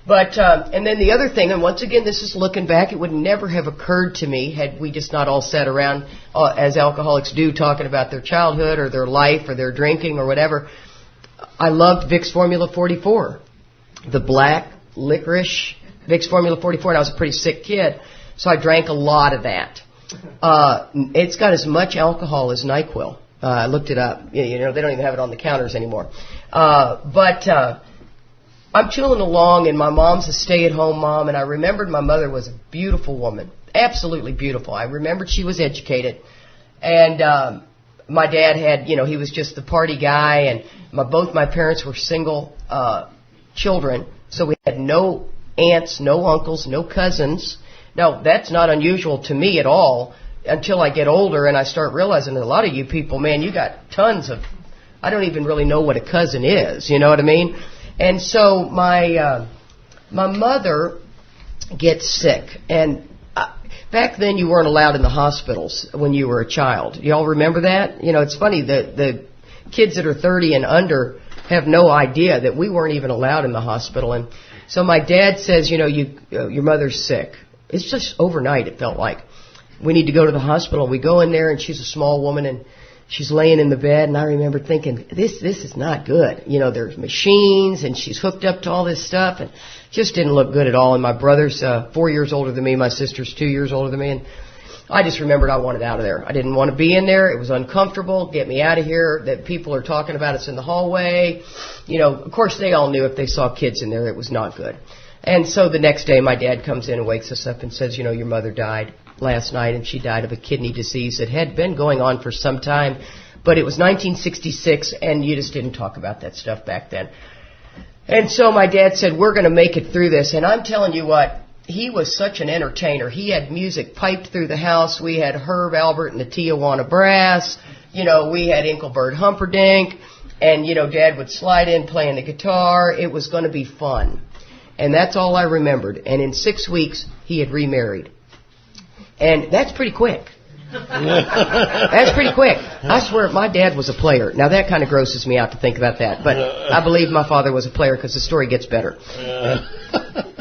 But, and then the other thing, and once again, this is looking back, it would never have occurred to me had we just not all sat around, as alcoholics do, talking about their childhood or their life or their drinking or whatever. I loved Vicks Formula 44, the black licorice Vicks Formula 44, and I was a pretty sick kid, so I drank a lot of that. It's got as much alcohol as NyQuil. I looked it up. They don't even have it on the counters anymore. But I'm chilling along, and my mom's a stay-at-home mom, and I remembered my mother was a beautiful woman, absolutely beautiful. I remembered she was educated, and my dad had, he was just the party guy, and both my parents were single children, so we had no aunts, no uncles, no cousins. Now, that's not unusual to me at all, until I get older and I start realizing that a lot of you people, man, you got tons of, I don't even really know what a cousin is, you know what I mean? And so my mother gets sick, and back then you weren't allowed in the hospitals when you were a child. Y'all remember that? You know, it's funny, the kids that are 30 and under have no idea that we weren't even allowed in the hospital. And so my dad says, you know, your mother's sick. It's just overnight, it felt like. We need to go to the hospital. We go in there, and she's a small woman, and she's laying in the bed, and I remember thinking, this is not good. You know, there's machines, and she's hooked up to all this stuff, and just didn't look good at all. And my brother's 4 years older than me. My sister's 2 years older than me. And I just remembered I wanted out of there. I didn't want to be in there. It was uncomfortable. Get me out of here. That people are talking about us in the hallway. You know, of course, they all knew if they saw kids in there, it was not good. And so the next day, my dad comes in and wakes us up and says, you know, your mother died last night, and she died of a kidney disease that had been going on for some time. But it was 1966, and you just didn't talk about that stuff back then. And so my dad said, we're going to make it through this. And I'm telling you what, he was such an entertainer. He had music piped through the house. We had Herb Albert and the Tijuana Brass. You know, we had Engelbert Humperdinck. And, you know, Dad would slide in playing the guitar. It was going to be fun. And that's all I remembered. And in 6 weeks, he had remarried. And that's pretty quick. That's pretty quick. I swear, my dad was a player. Now, that kind of grosses me out to think about that. But I believe my father was a player because the story gets better.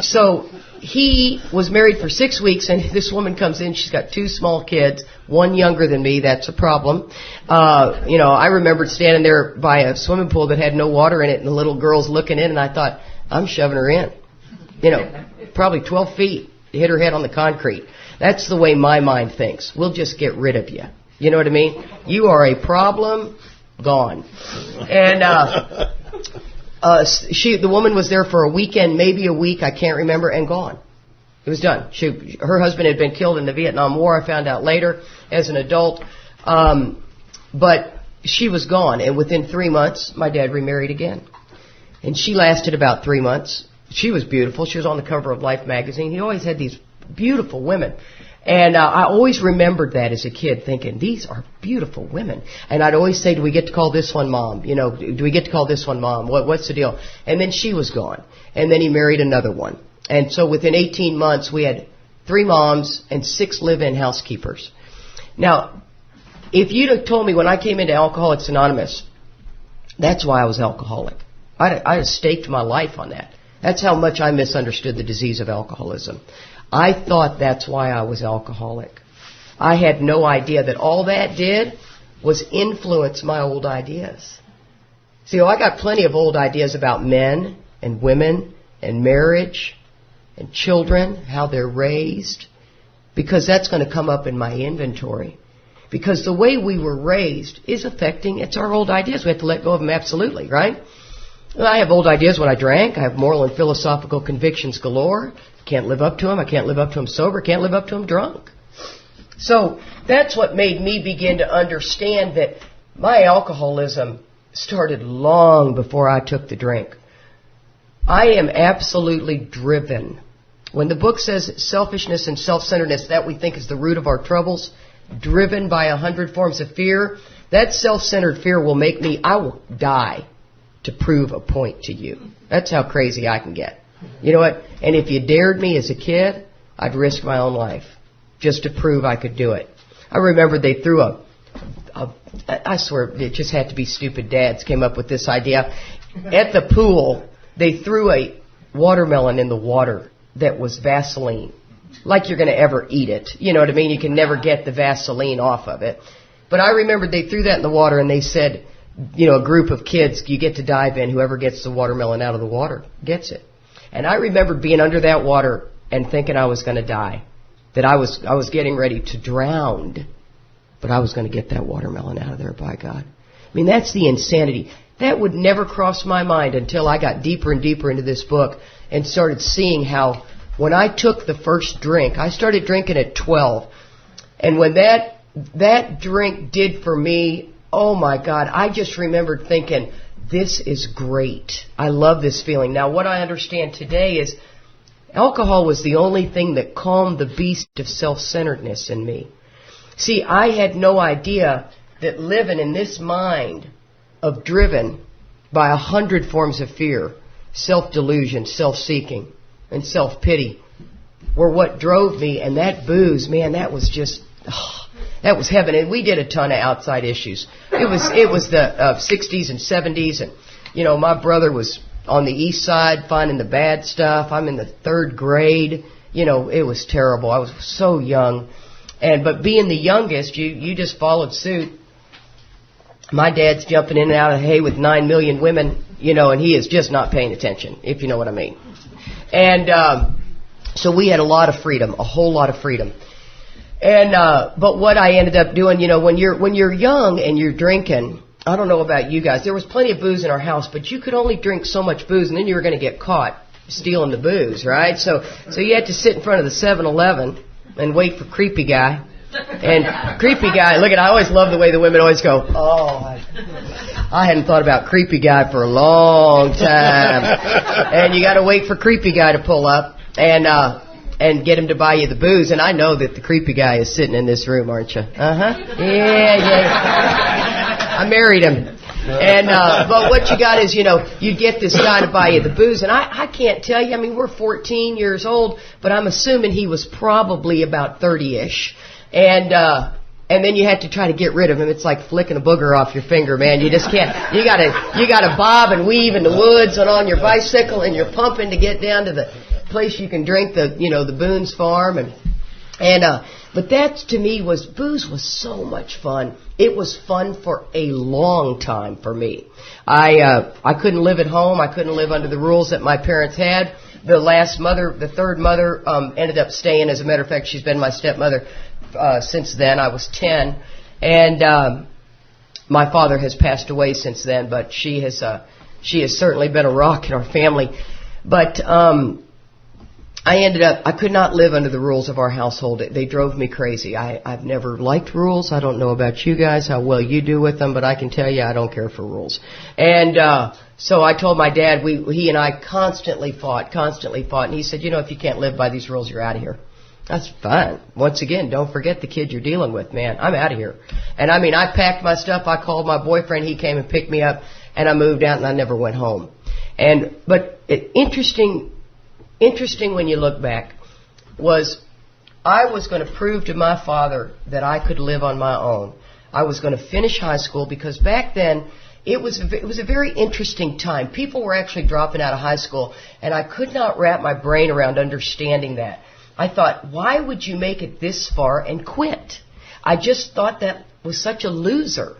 So he was married for 6 weeks, and this woman comes in. She's got 2 small kids, one younger than me. That's a problem. You know, I remembered standing there by a swimming pool that had no water in it, and the little girl's looking in, and I thought, I'm shoving her in. You know, probably 12 feet to hit her head on the concrete. That's the way my mind thinks. We'll just get rid of you. You know what I mean? You are a problem, gone. And the woman was there for a weekend, maybe a week, I can't remember, and gone. It was done. Her husband had been killed in the Vietnam War, I found out later, as an adult. But she was gone, and within 3 months, my dad remarried again. And she lasted about 3 months. She was beautiful. She was on the cover of Life magazine. He always had these beautiful women. And I always remembered that as a kid, thinking, these are beautiful women. And I'd always say, do we get to call this one Mom? You know, do we get to call this one Mom? What's the deal? And then she was gone. And then he married another one. And so within 18 months, we had 3 moms and 6 live-in housekeepers. Now, if you'd have told me when I came into Alcoholics Anonymous, that's why I was alcoholic. I'd have staked my life on that. That's how much I misunderstood the disease of alcoholism. I thought that's why I was alcoholic. I had no idea that all that did was influence my old ideas. See, I got plenty of old ideas about men and women and marriage and children, how they're raised, because that's going to come up in my inventory. Because the way we were raised is affecting, it's our old ideas. We have to let go of them absolutely, right? Well, I have old ideas when I drank. I have moral and philosophical convictions galore. Can't live up to them. I can't live up to them sober. Can't live up to them drunk. So that's what made me begin to understand that my alcoholism started long before I took the drink. I am absolutely driven. When the book says selfishness and self-centeredness, that we think is the root of our troubles, driven by 100 forms of fear, that self-centered fear will make me, I will die to prove a point to you. That's how crazy I can get. You know what? And if you dared me as a kid, I'd risk my own life just to prove I could do it. I remember they threw I swear it just had to be stupid dads came up with this idea. At the pool, they threw a watermelon in the water that was Vaseline. Like you're going to ever eat it. You know what I mean? You can never get the Vaseline off of it. But I remember they threw that in the water and they said, you know, a group of kids, you get to dive in. Whoever gets the watermelon out of the water gets it. And I remember being under that water and thinking I was going to die. That I was getting ready to drown. But I was going to get that watermelon out of there, by God. I mean, that's the insanity. That would never cross my mind until I got deeper and deeper into this book and started seeing how when I took the first drink, I started drinking at 12. And when that drink did for me, oh my God, I just remembered thinking, this is great. I love this feeling. Now, what I understand today is alcohol was the only thing that calmed the beast of self-centeredness in me. See, I had no idea that living in this mind of driven by 100 forms of fear, self-delusion, self-seeking, and self-pity were what drove me. And that booze, man, that was just, that was heaven. And we did a ton of outside issues. It was the 60s and 70s, and you know, my brother was on the east side finding the bad stuff. I'm in the 3rd grade. You know, it was terrible. I was so young. But being the youngest, you just followed suit. My dad's jumping in and out of the hay with 9 million women, you know, and he is just not paying attention, if you know what I mean. And so we had a lot of freedom, a whole lot of freedom. And but what I ended up doing, you know, when you're young and you're drinking, I don't know about you guys, there was plenty of booze in our house, but you could only drink so much booze, and then you were going to get caught stealing the booze, right? So you had to sit in front of the 7-Eleven and wait for creepy guy. And creepy guy, look at, I always love the way the women always go, oh, I hadn't thought about creepy guy for a long time. And you got to wait for creepy guy to pull up and get him to buy you the booze. And I know that the creepy guy is sitting in this room, aren't you? Yeah. I married him. And but what you got is, you know, you get this guy to buy you the booze, and I can't tell you. I mean, we're 14 years old, but I'm assuming he was probably about 30-ish. And then you have to try to get rid of him. It's like flicking a booger off your finger, man. You just can't. You gotta bob and weave in the woods and on your bicycle, and you're pumping to get down to the place you can drink the Boone's Farm but that to me booze was so much fun. It was fun for a long time for me. I couldn't live at home. I couldn't live under the rules that my parents had. The third mother, ended up staying. As a matter of fact, she's been my stepmother since then. I was 10, and my father has passed away since then. But she has certainly been a rock in our family. But I could not live under the rules of our household. They drove me crazy. I've never liked rules. I don't know about you guys, how well you do with them, but I can tell you I don't care for rules. And so I told my dad, he and I constantly fought, and he said, you know, if you can't live by these rules, you're out of here. That's fine. Once again, don't forget the kid you're dealing with, man. I'm out of here. And I mean, I packed my stuff, I called my boyfriend, he came and picked me up, and I moved out and I never went home. But interesting when you look back was I was going to prove to my father that I could live on my own. I was going to finish high school because back then it was a very interesting time. People were actually dropping out of high school, and I could not wrap my brain around understanding that. I thought, why would you make it this far and quit? I just thought that was such a loser.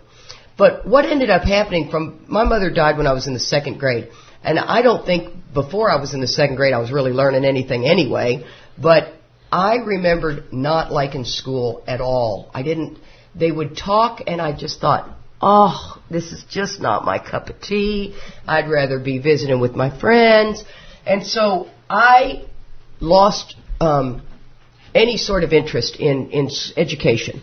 But what ended up happening my mother died when I was in the 2nd grade. And I don't think before I was in the 2nd grade I was really learning anything anyway. But I remembered not liking school at all. They would talk and I just thought, oh, this is just not my cup of tea. I'd rather be visiting with my friends. And so I lost any sort of interest in education.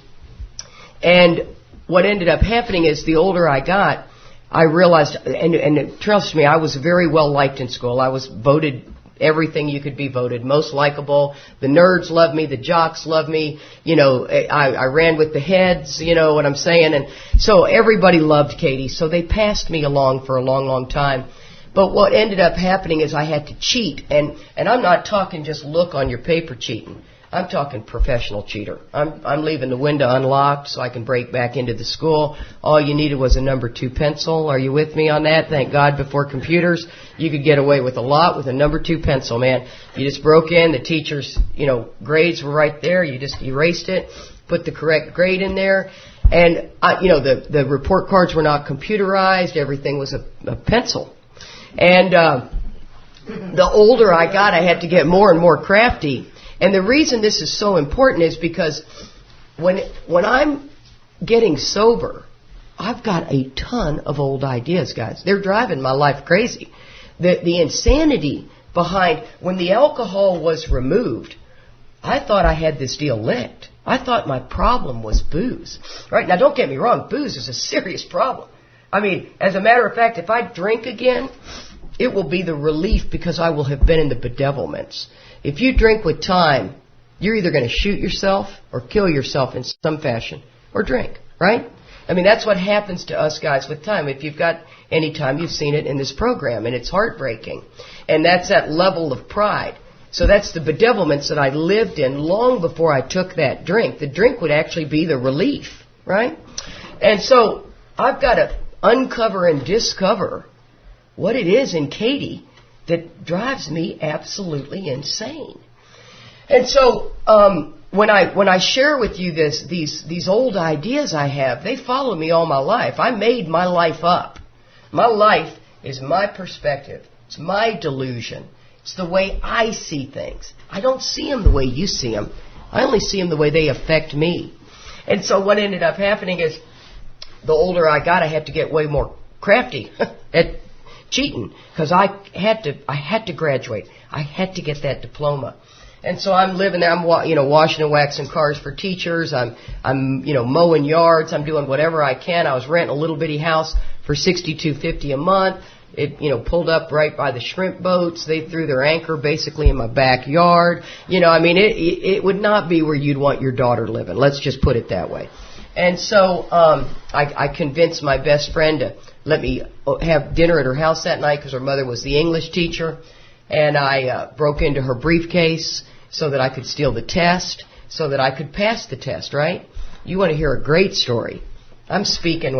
And what ended up happening is the older I got, I realized, and trust me, I was very well liked in school. I was voted everything you could be voted, most likable. The nerds loved me, the jocks loved me. You know, I ran with the heads, you know what I'm saying? And so everybody loved Katie, so they passed me along for a long, long time. But what ended up happening is I had to cheat, and I'm not talking just look on your paper cheating. I'm talking professional cheater. I'm leaving the window unlocked so I can break back into the school. All you needed was a number 2 pencil. Are you with me on that? Thank God before computers, you could get away with a lot with a number 2 pencil, man. You just broke in. The teacher's, grades were right there. You just erased it, put the correct grade in there. And, the report cards were not computerized. Everything was a pencil. And the older I got, I had to get more and more crafty. And the reason this is so important is because when I'm getting sober, I've got a ton of old ideas, guys. They're driving my life crazy. The insanity behind when the alcohol was removed, I thought I had this deal licked. I thought my problem was booze. Right? Now, don't get me wrong. Booze is a serious problem. I mean, as a matter of fact, if I drink again, it will be the relief because I will have been in the bedevilments. If you drink with time, You're either going to shoot yourself or kill yourself in some fashion or drink, right? I mean, that's what happens to us guys with time. If you've got any time, you've seen it in this program, and it's heartbreaking. And that's that level of pride. So that's the bedevilments that I lived in long before I took that drink. The drink would actually be the relief, right? And so I've got to uncover and discover what it is in Katie that drives me absolutely insane. And so when I share with you these old ideas I have, they follow me all my life. I made my life up. My life is my perspective. It's my delusion. It's the way I see things. I don't see them the way you see them. I only see them the way they affect me. And so what ended up happening is the older I got, I had to get way more crafty at cheating because I had to graduate. I had to get that diploma. And so I'm living there. I'm washing and waxing cars for teachers. I'm mowing yards. I'm doing whatever I can. I was renting a little bitty house for $62.50 a month. It pulled up right by the shrimp boats. They threw their anchor basically in my backyard. It would not be where you'd want your daughter living. Let's just put it that way. And so I convinced my best friend to let me have dinner at her house that night because her mother was the English teacher. And I broke into her briefcase so that I could steal the test, so that I could pass the test, right? You want to hear a great story. I'm speaking,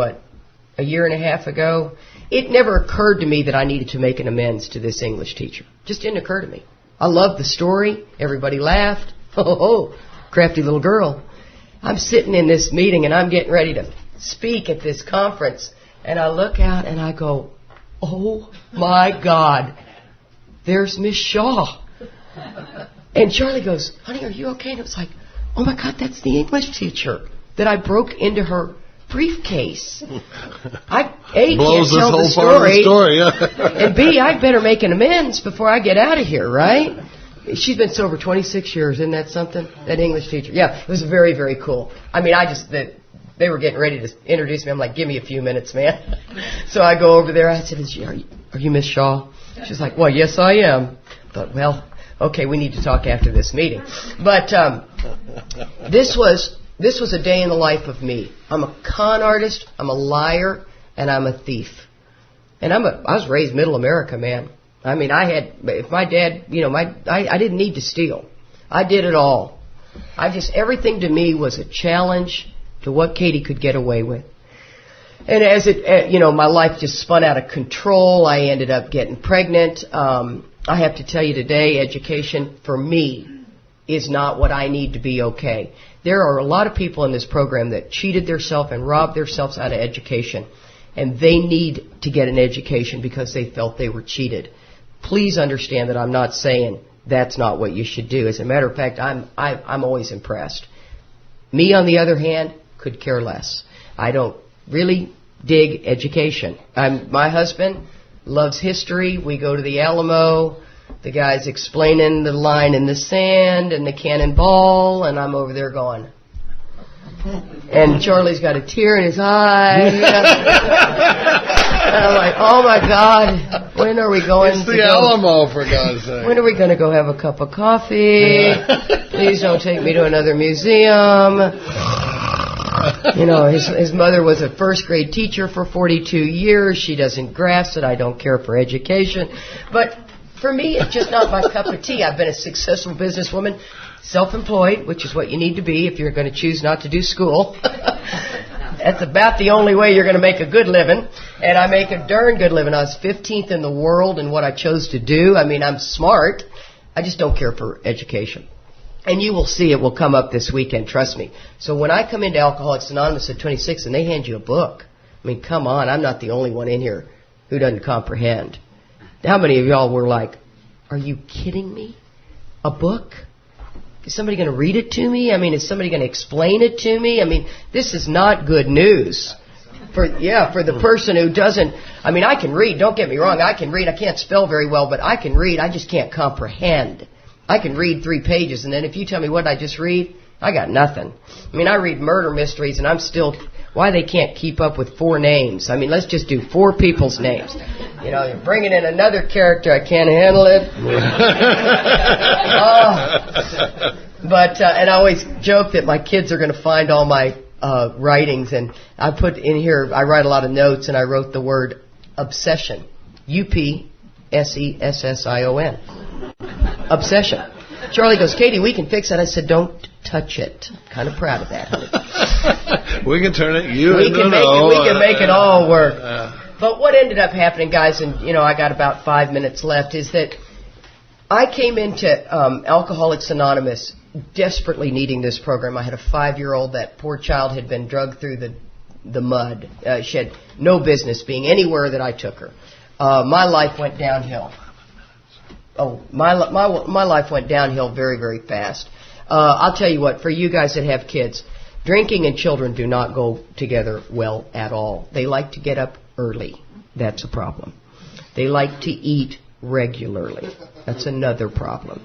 a year and a half ago? It never occurred to me that I needed to make an amends to this English teacher. Just didn't occur to me. I loved the story. Everybody laughed. Oh, crafty little girl. I'm sitting in this meeting and I'm getting ready to speak at this conference. And I look out and I go, oh my God, there's Miss Shaw. And Charlie goes, honey, are you okay? And it was like, oh my God, that's the English teacher that I broke into her briefcase. I blows can't tell this the whole story, part of the story, yeah. and B, I better make an amends before I get out of here, right? She's been sober 26 years, isn't that something? That English teacher. Yeah, it was very, very cool. I mean, they were getting ready to introduce me. I'm like, give me a few minutes, man. So I go over there. I said, are you Miss Shaw? She's like, well, yes, I am. I thought, well, okay, we need to talk after this meeting. But this was a day in the life of me. I'm a con artist, I'm a liar, and I'm a thief. And I was raised middle America, man. I mean, if my dad, I didn't need to steal. I did it all. Everything to me was a challenge to what Katie could get away with. And as my life just spun out of control, I ended up getting pregnant. I have to tell you today, education for me is not what I need to be okay. There are a lot of people in this program that cheated themselves and robbed themselves out of education. And they need to get an education because they felt they were cheated. Please understand that I'm not saying that's not what you should do. As a matter of fact, I'm always impressed. Me, on the other hand, could care less. I don't really dig education. My husband loves history. We go to the Alamo. The guy's explaining the line in the sand and the cannonball, and I'm over there going. And Charlie's got a tear in his eye. And I'm like, oh my God, when are we going it's the Alamo, for God's sake. When are we going to go have a cup of coffee? Please don't take me to another museum. His mother was a first grade teacher for 42 years. She doesn't grasp that I don't care for education. But for me, it's just not my cup of tea. I've been a successful businesswoman, self-employed, which is what you need to be if you're going to choose not to do school. That's about the only way you're going to make a good living. And I make a darn good living. I was 15th in the world in what I chose to do. I mean, I'm smart. I just don't care for education. And you will see it will come up this weekend, trust me. So when I come into Alcoholics Anonymous at 26 and they hand you a book, I mean, come on, I'm not the only one in here who doesn't comprehend. How many of y'all were like, are you kidding me? A book? Is somebody going to read it to me? I mean, is somebody going to explain it to me? I mean, this is not good news. For the person who doesn't, I mean, I can read, don't get me wrong, I can read, I can't spell very well, but I can read, I just can't comprehend. I can read 3 pages, and then if you tell me what I just read, I got nothing. I mean, I read murder mysteries, and I'm still why they can't keep up with 4 names. I mean, let's just do 4 people's names. You know, you're bringing in another character. I can't handle it. But I always joke that my kids are going to find all my writings, and I put in here, I write a lot of notes, and I wrote the word obsession. UPSESSION. Obsession. Charlie goes, Katie, we can fix that. I said, don't touch it. Kind of proud of that, honey. We can turn it. We can make it all work. But what ended up happening, guys, and you know, I got about 5 minutes left, is that I came into Alcoholics Anonymous desperately needing this program. I had a 5-year-old. That poor child had been drugged through the mud. She had no business being anywhere that I took her. My life went downhill. My life went downhill very, very fast. I'll tell you what, for you guys that have kids, drinking and children do not go together well at all. They like to get up early. That's a problem. They like to eat regularly. That's another problem.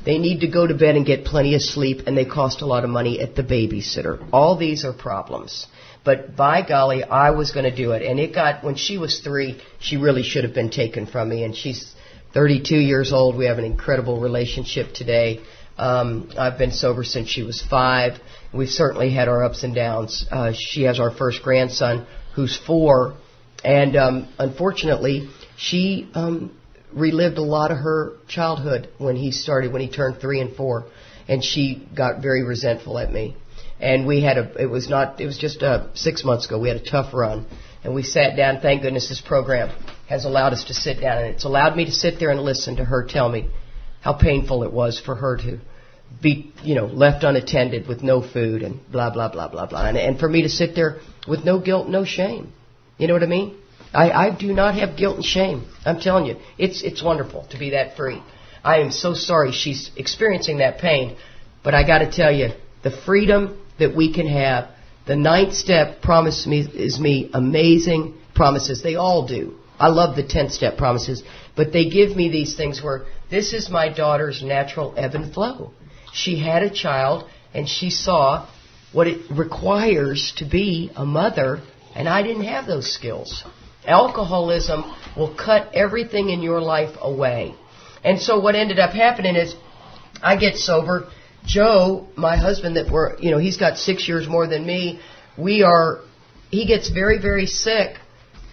They need to go to bed and get plenty of sleep, and they cost a lot of money at the babysitter. All these are problems. But by golly, I was going to do it. And when she was 3, she really should have been taken from me. And she's 32 years old. We have an incredible relationship today. I've been sober since she was 5. We've certainly had our ups and downs. She has our first grandson, who's 4. And unfortunately, she relived a lot of her childhood when he turned 3 and 4. And she got very resentful at me. And it was just 6 months ago. We had a tough run. And we sat down. Thank goodness this program has allowed us to sit down. And it's allowed me to sit there and listen to her tell me how painful it was for her to be, left unattended with no food and blah, blah, blah, blah, blah. And for me to sit there with no guilt, no shame. You know what I mean? I do not have guilt and shame. I'm telling you, it's wonderful to be that free. I am so sorry she's experiencing that pain. But I got to tell you, the freedom that we can have, the 9th step promises me amazing promises. They all do. I love the 10th step promises. But they give me these things where this is my daughter's natural ebb and flow. She had a child, and she saw what it requires to be a mother, and I didn't have those skills. Alcoholism will cut everything in your life away. And so what ended up happening is I get sober. Joe, my husband, he's got 6 years more than me. He gets very, very sick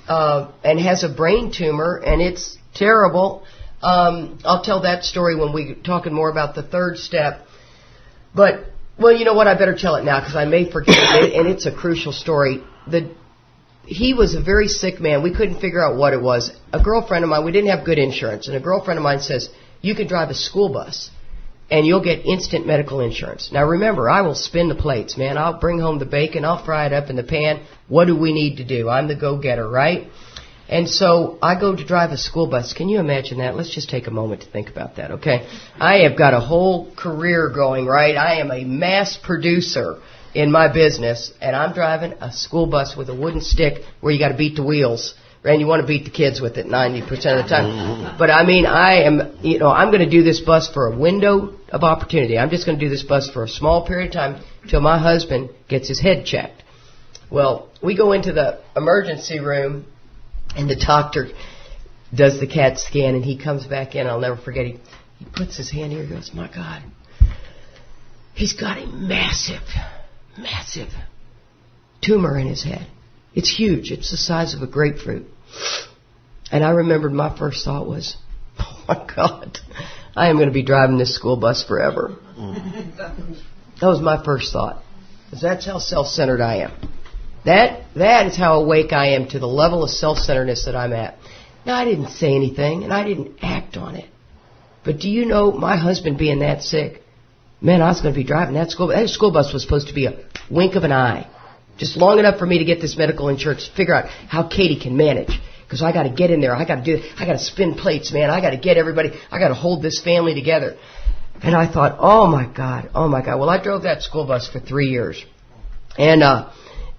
and has a brain tumor, and it's terrible. I'll tell that story when we're talking more about the 3rd step. But, well, you know what? I better tell it now because I may forget it, and it's a crucial story. He was a very sick man. We couldn't figure out what it was. A girlfriend of mine, we didn't have good insurance, and a girlfriend of mine says, you can drive a school bus, and you'll get instant medical insurance. Now, remember, I will spin the plates, man. I'll bring home the bacon. I'll fry it up in the pan. What do we need to do? I'm the go-getter, right? And so I go to drive a school bus. Can you imagine that? Let's just take a moment to think about that, okay? I have got a whole career going, right? I am a mass producer in my business, and I'm driving a school bus with a wooden stick where you got to beat the wheels. And you want to beat the kids with it 90% of the time. But I mean, I'm going to do this bus for a window of opportunity. I'm just going to do this bus for a small period of time till my husband gets his head checked. Well, we go into the emergency room, and the doctor does the CAT scan, and he comes back in. I'll never forget. He puts his hand here and goes, my God, he's got a massive tumor in his head. It's huge. It's the size of a grapefruit. And I remembered my first thought was, oh my God, I am going to be driving this school bus forever. That was my first thought. Because that's how self-centered I am. That is how awake I am to the level of self-centeredness that I'm at. Now, I didn't say anything, and I didn't act on it. But do you know, my husband being that sick, man, I was going to be driving that school bus. That school bus was supposed to be a wink of an eye. Just long enough for me to get this medical insurance, figure out how Katie can manage. Because I got to get in there. I got to spin plates, man. I got to get everybody. I got to hold this family together. And I thought, oh my God. Well, I drove that school bus for 3 years. And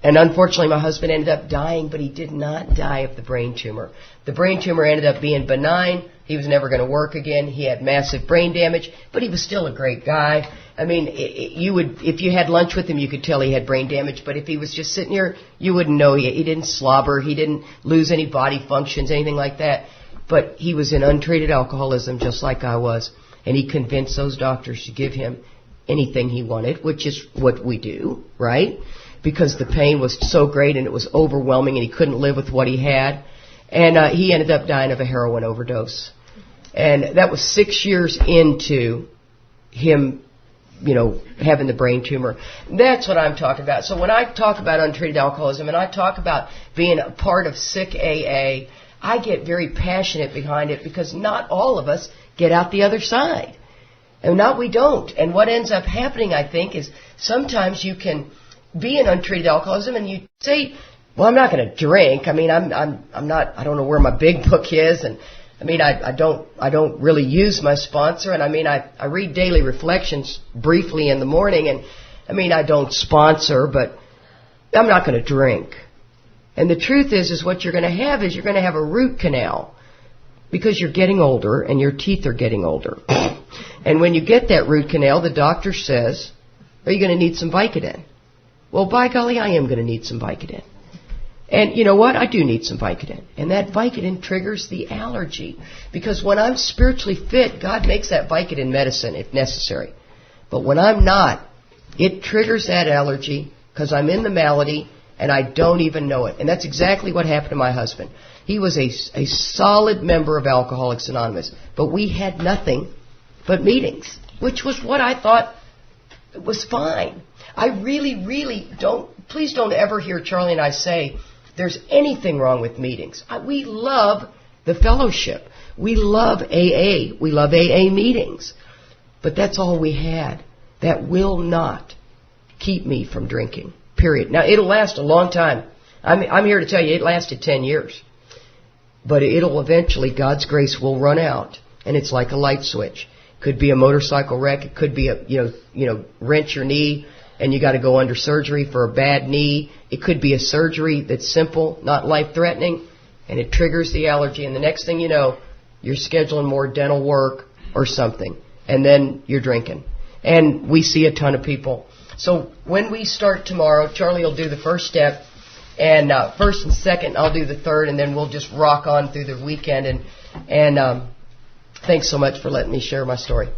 And unfortunately, my husband ended up dying, but he did not die of the brain tumor. The brain tumor ended up being benign. He was never going to work again. He had massive brain damage, but he was still a great guy. I mean, if you had lunch with him, you could tell he had brain damage, but if he was just sitting here, you wouldn't know. He didn't slobber. He didn't lose any body functions, anything like that. But he was in untreated alcoholism, just like I was. And he convinced those doctors to give him anything he wanted, which is what we do, right? Because the pain was so great and it was overwhelming and he couldn't live with what he had. And he ended up dying of a heroin overdose. And that was 6 years into him, having the brain tumor. That's what I'm talking about. So when I talk about untreated alcoholism and I talk about being a part of Sick AA, I get very passionate behind it because not all of us get out the other side. And we don't. And what ends up happening, I think, is sometimes you can be in untreated alcoholism and you say, well, I'm not going to drink. I mean, I'm not, I don't know where my big book is. And I mean, I don't really use my sponsor. And I mean, I read daily reflections briefly in the morning. And I mean, I don't sponsor, but I'm not going to drink. And the truth is what you're going to have is you're going to have a root canal because you're getting older and your teeth are getting older. And when you get that root canal, the doctor says, are you going to need some Vicodin? Well, by golly, I am going to need some Vicodin. And you know what? I do need some Vicodin. And that Vicodin triggers the allergy. Because when I'm spiritually fit, God makes that Vicodin medicine if necessary. But when I'm not, it triggers that allergy because I'm in the malady and I don't even know it. And that's exactly what happened to my husband. He was a solid member of Alcoholics Anonymous. But we had nothing but meetings, which was what I thought was fine. I really, really please don't ever hear Charlie and I say there's anything wrong with meetings. We love the fellowship. We love AA. We love AA meetings. But that's all we had. That will not keep me from drinking, period. Now, it'll last a long time. I'm here to tell you it lasted 10 years. But it'll eventually, God's grace will run out. And it's like a light switch. Could be a motorcycle wreck. It could be wrench your knee and you got to go under surgery for a bad knee. It could be a surgery that's simple, not life-threatening, and it triggers the allergy. And the next thing you know, you're scheduling more dental work or something, and then you're drinking. And we see a ton of people. So when we start tomorrow, Charlie will do the first step, and first and second, I'll do the third, and then we'll just rock on through the weekend. And thanks so much for letting me share my story.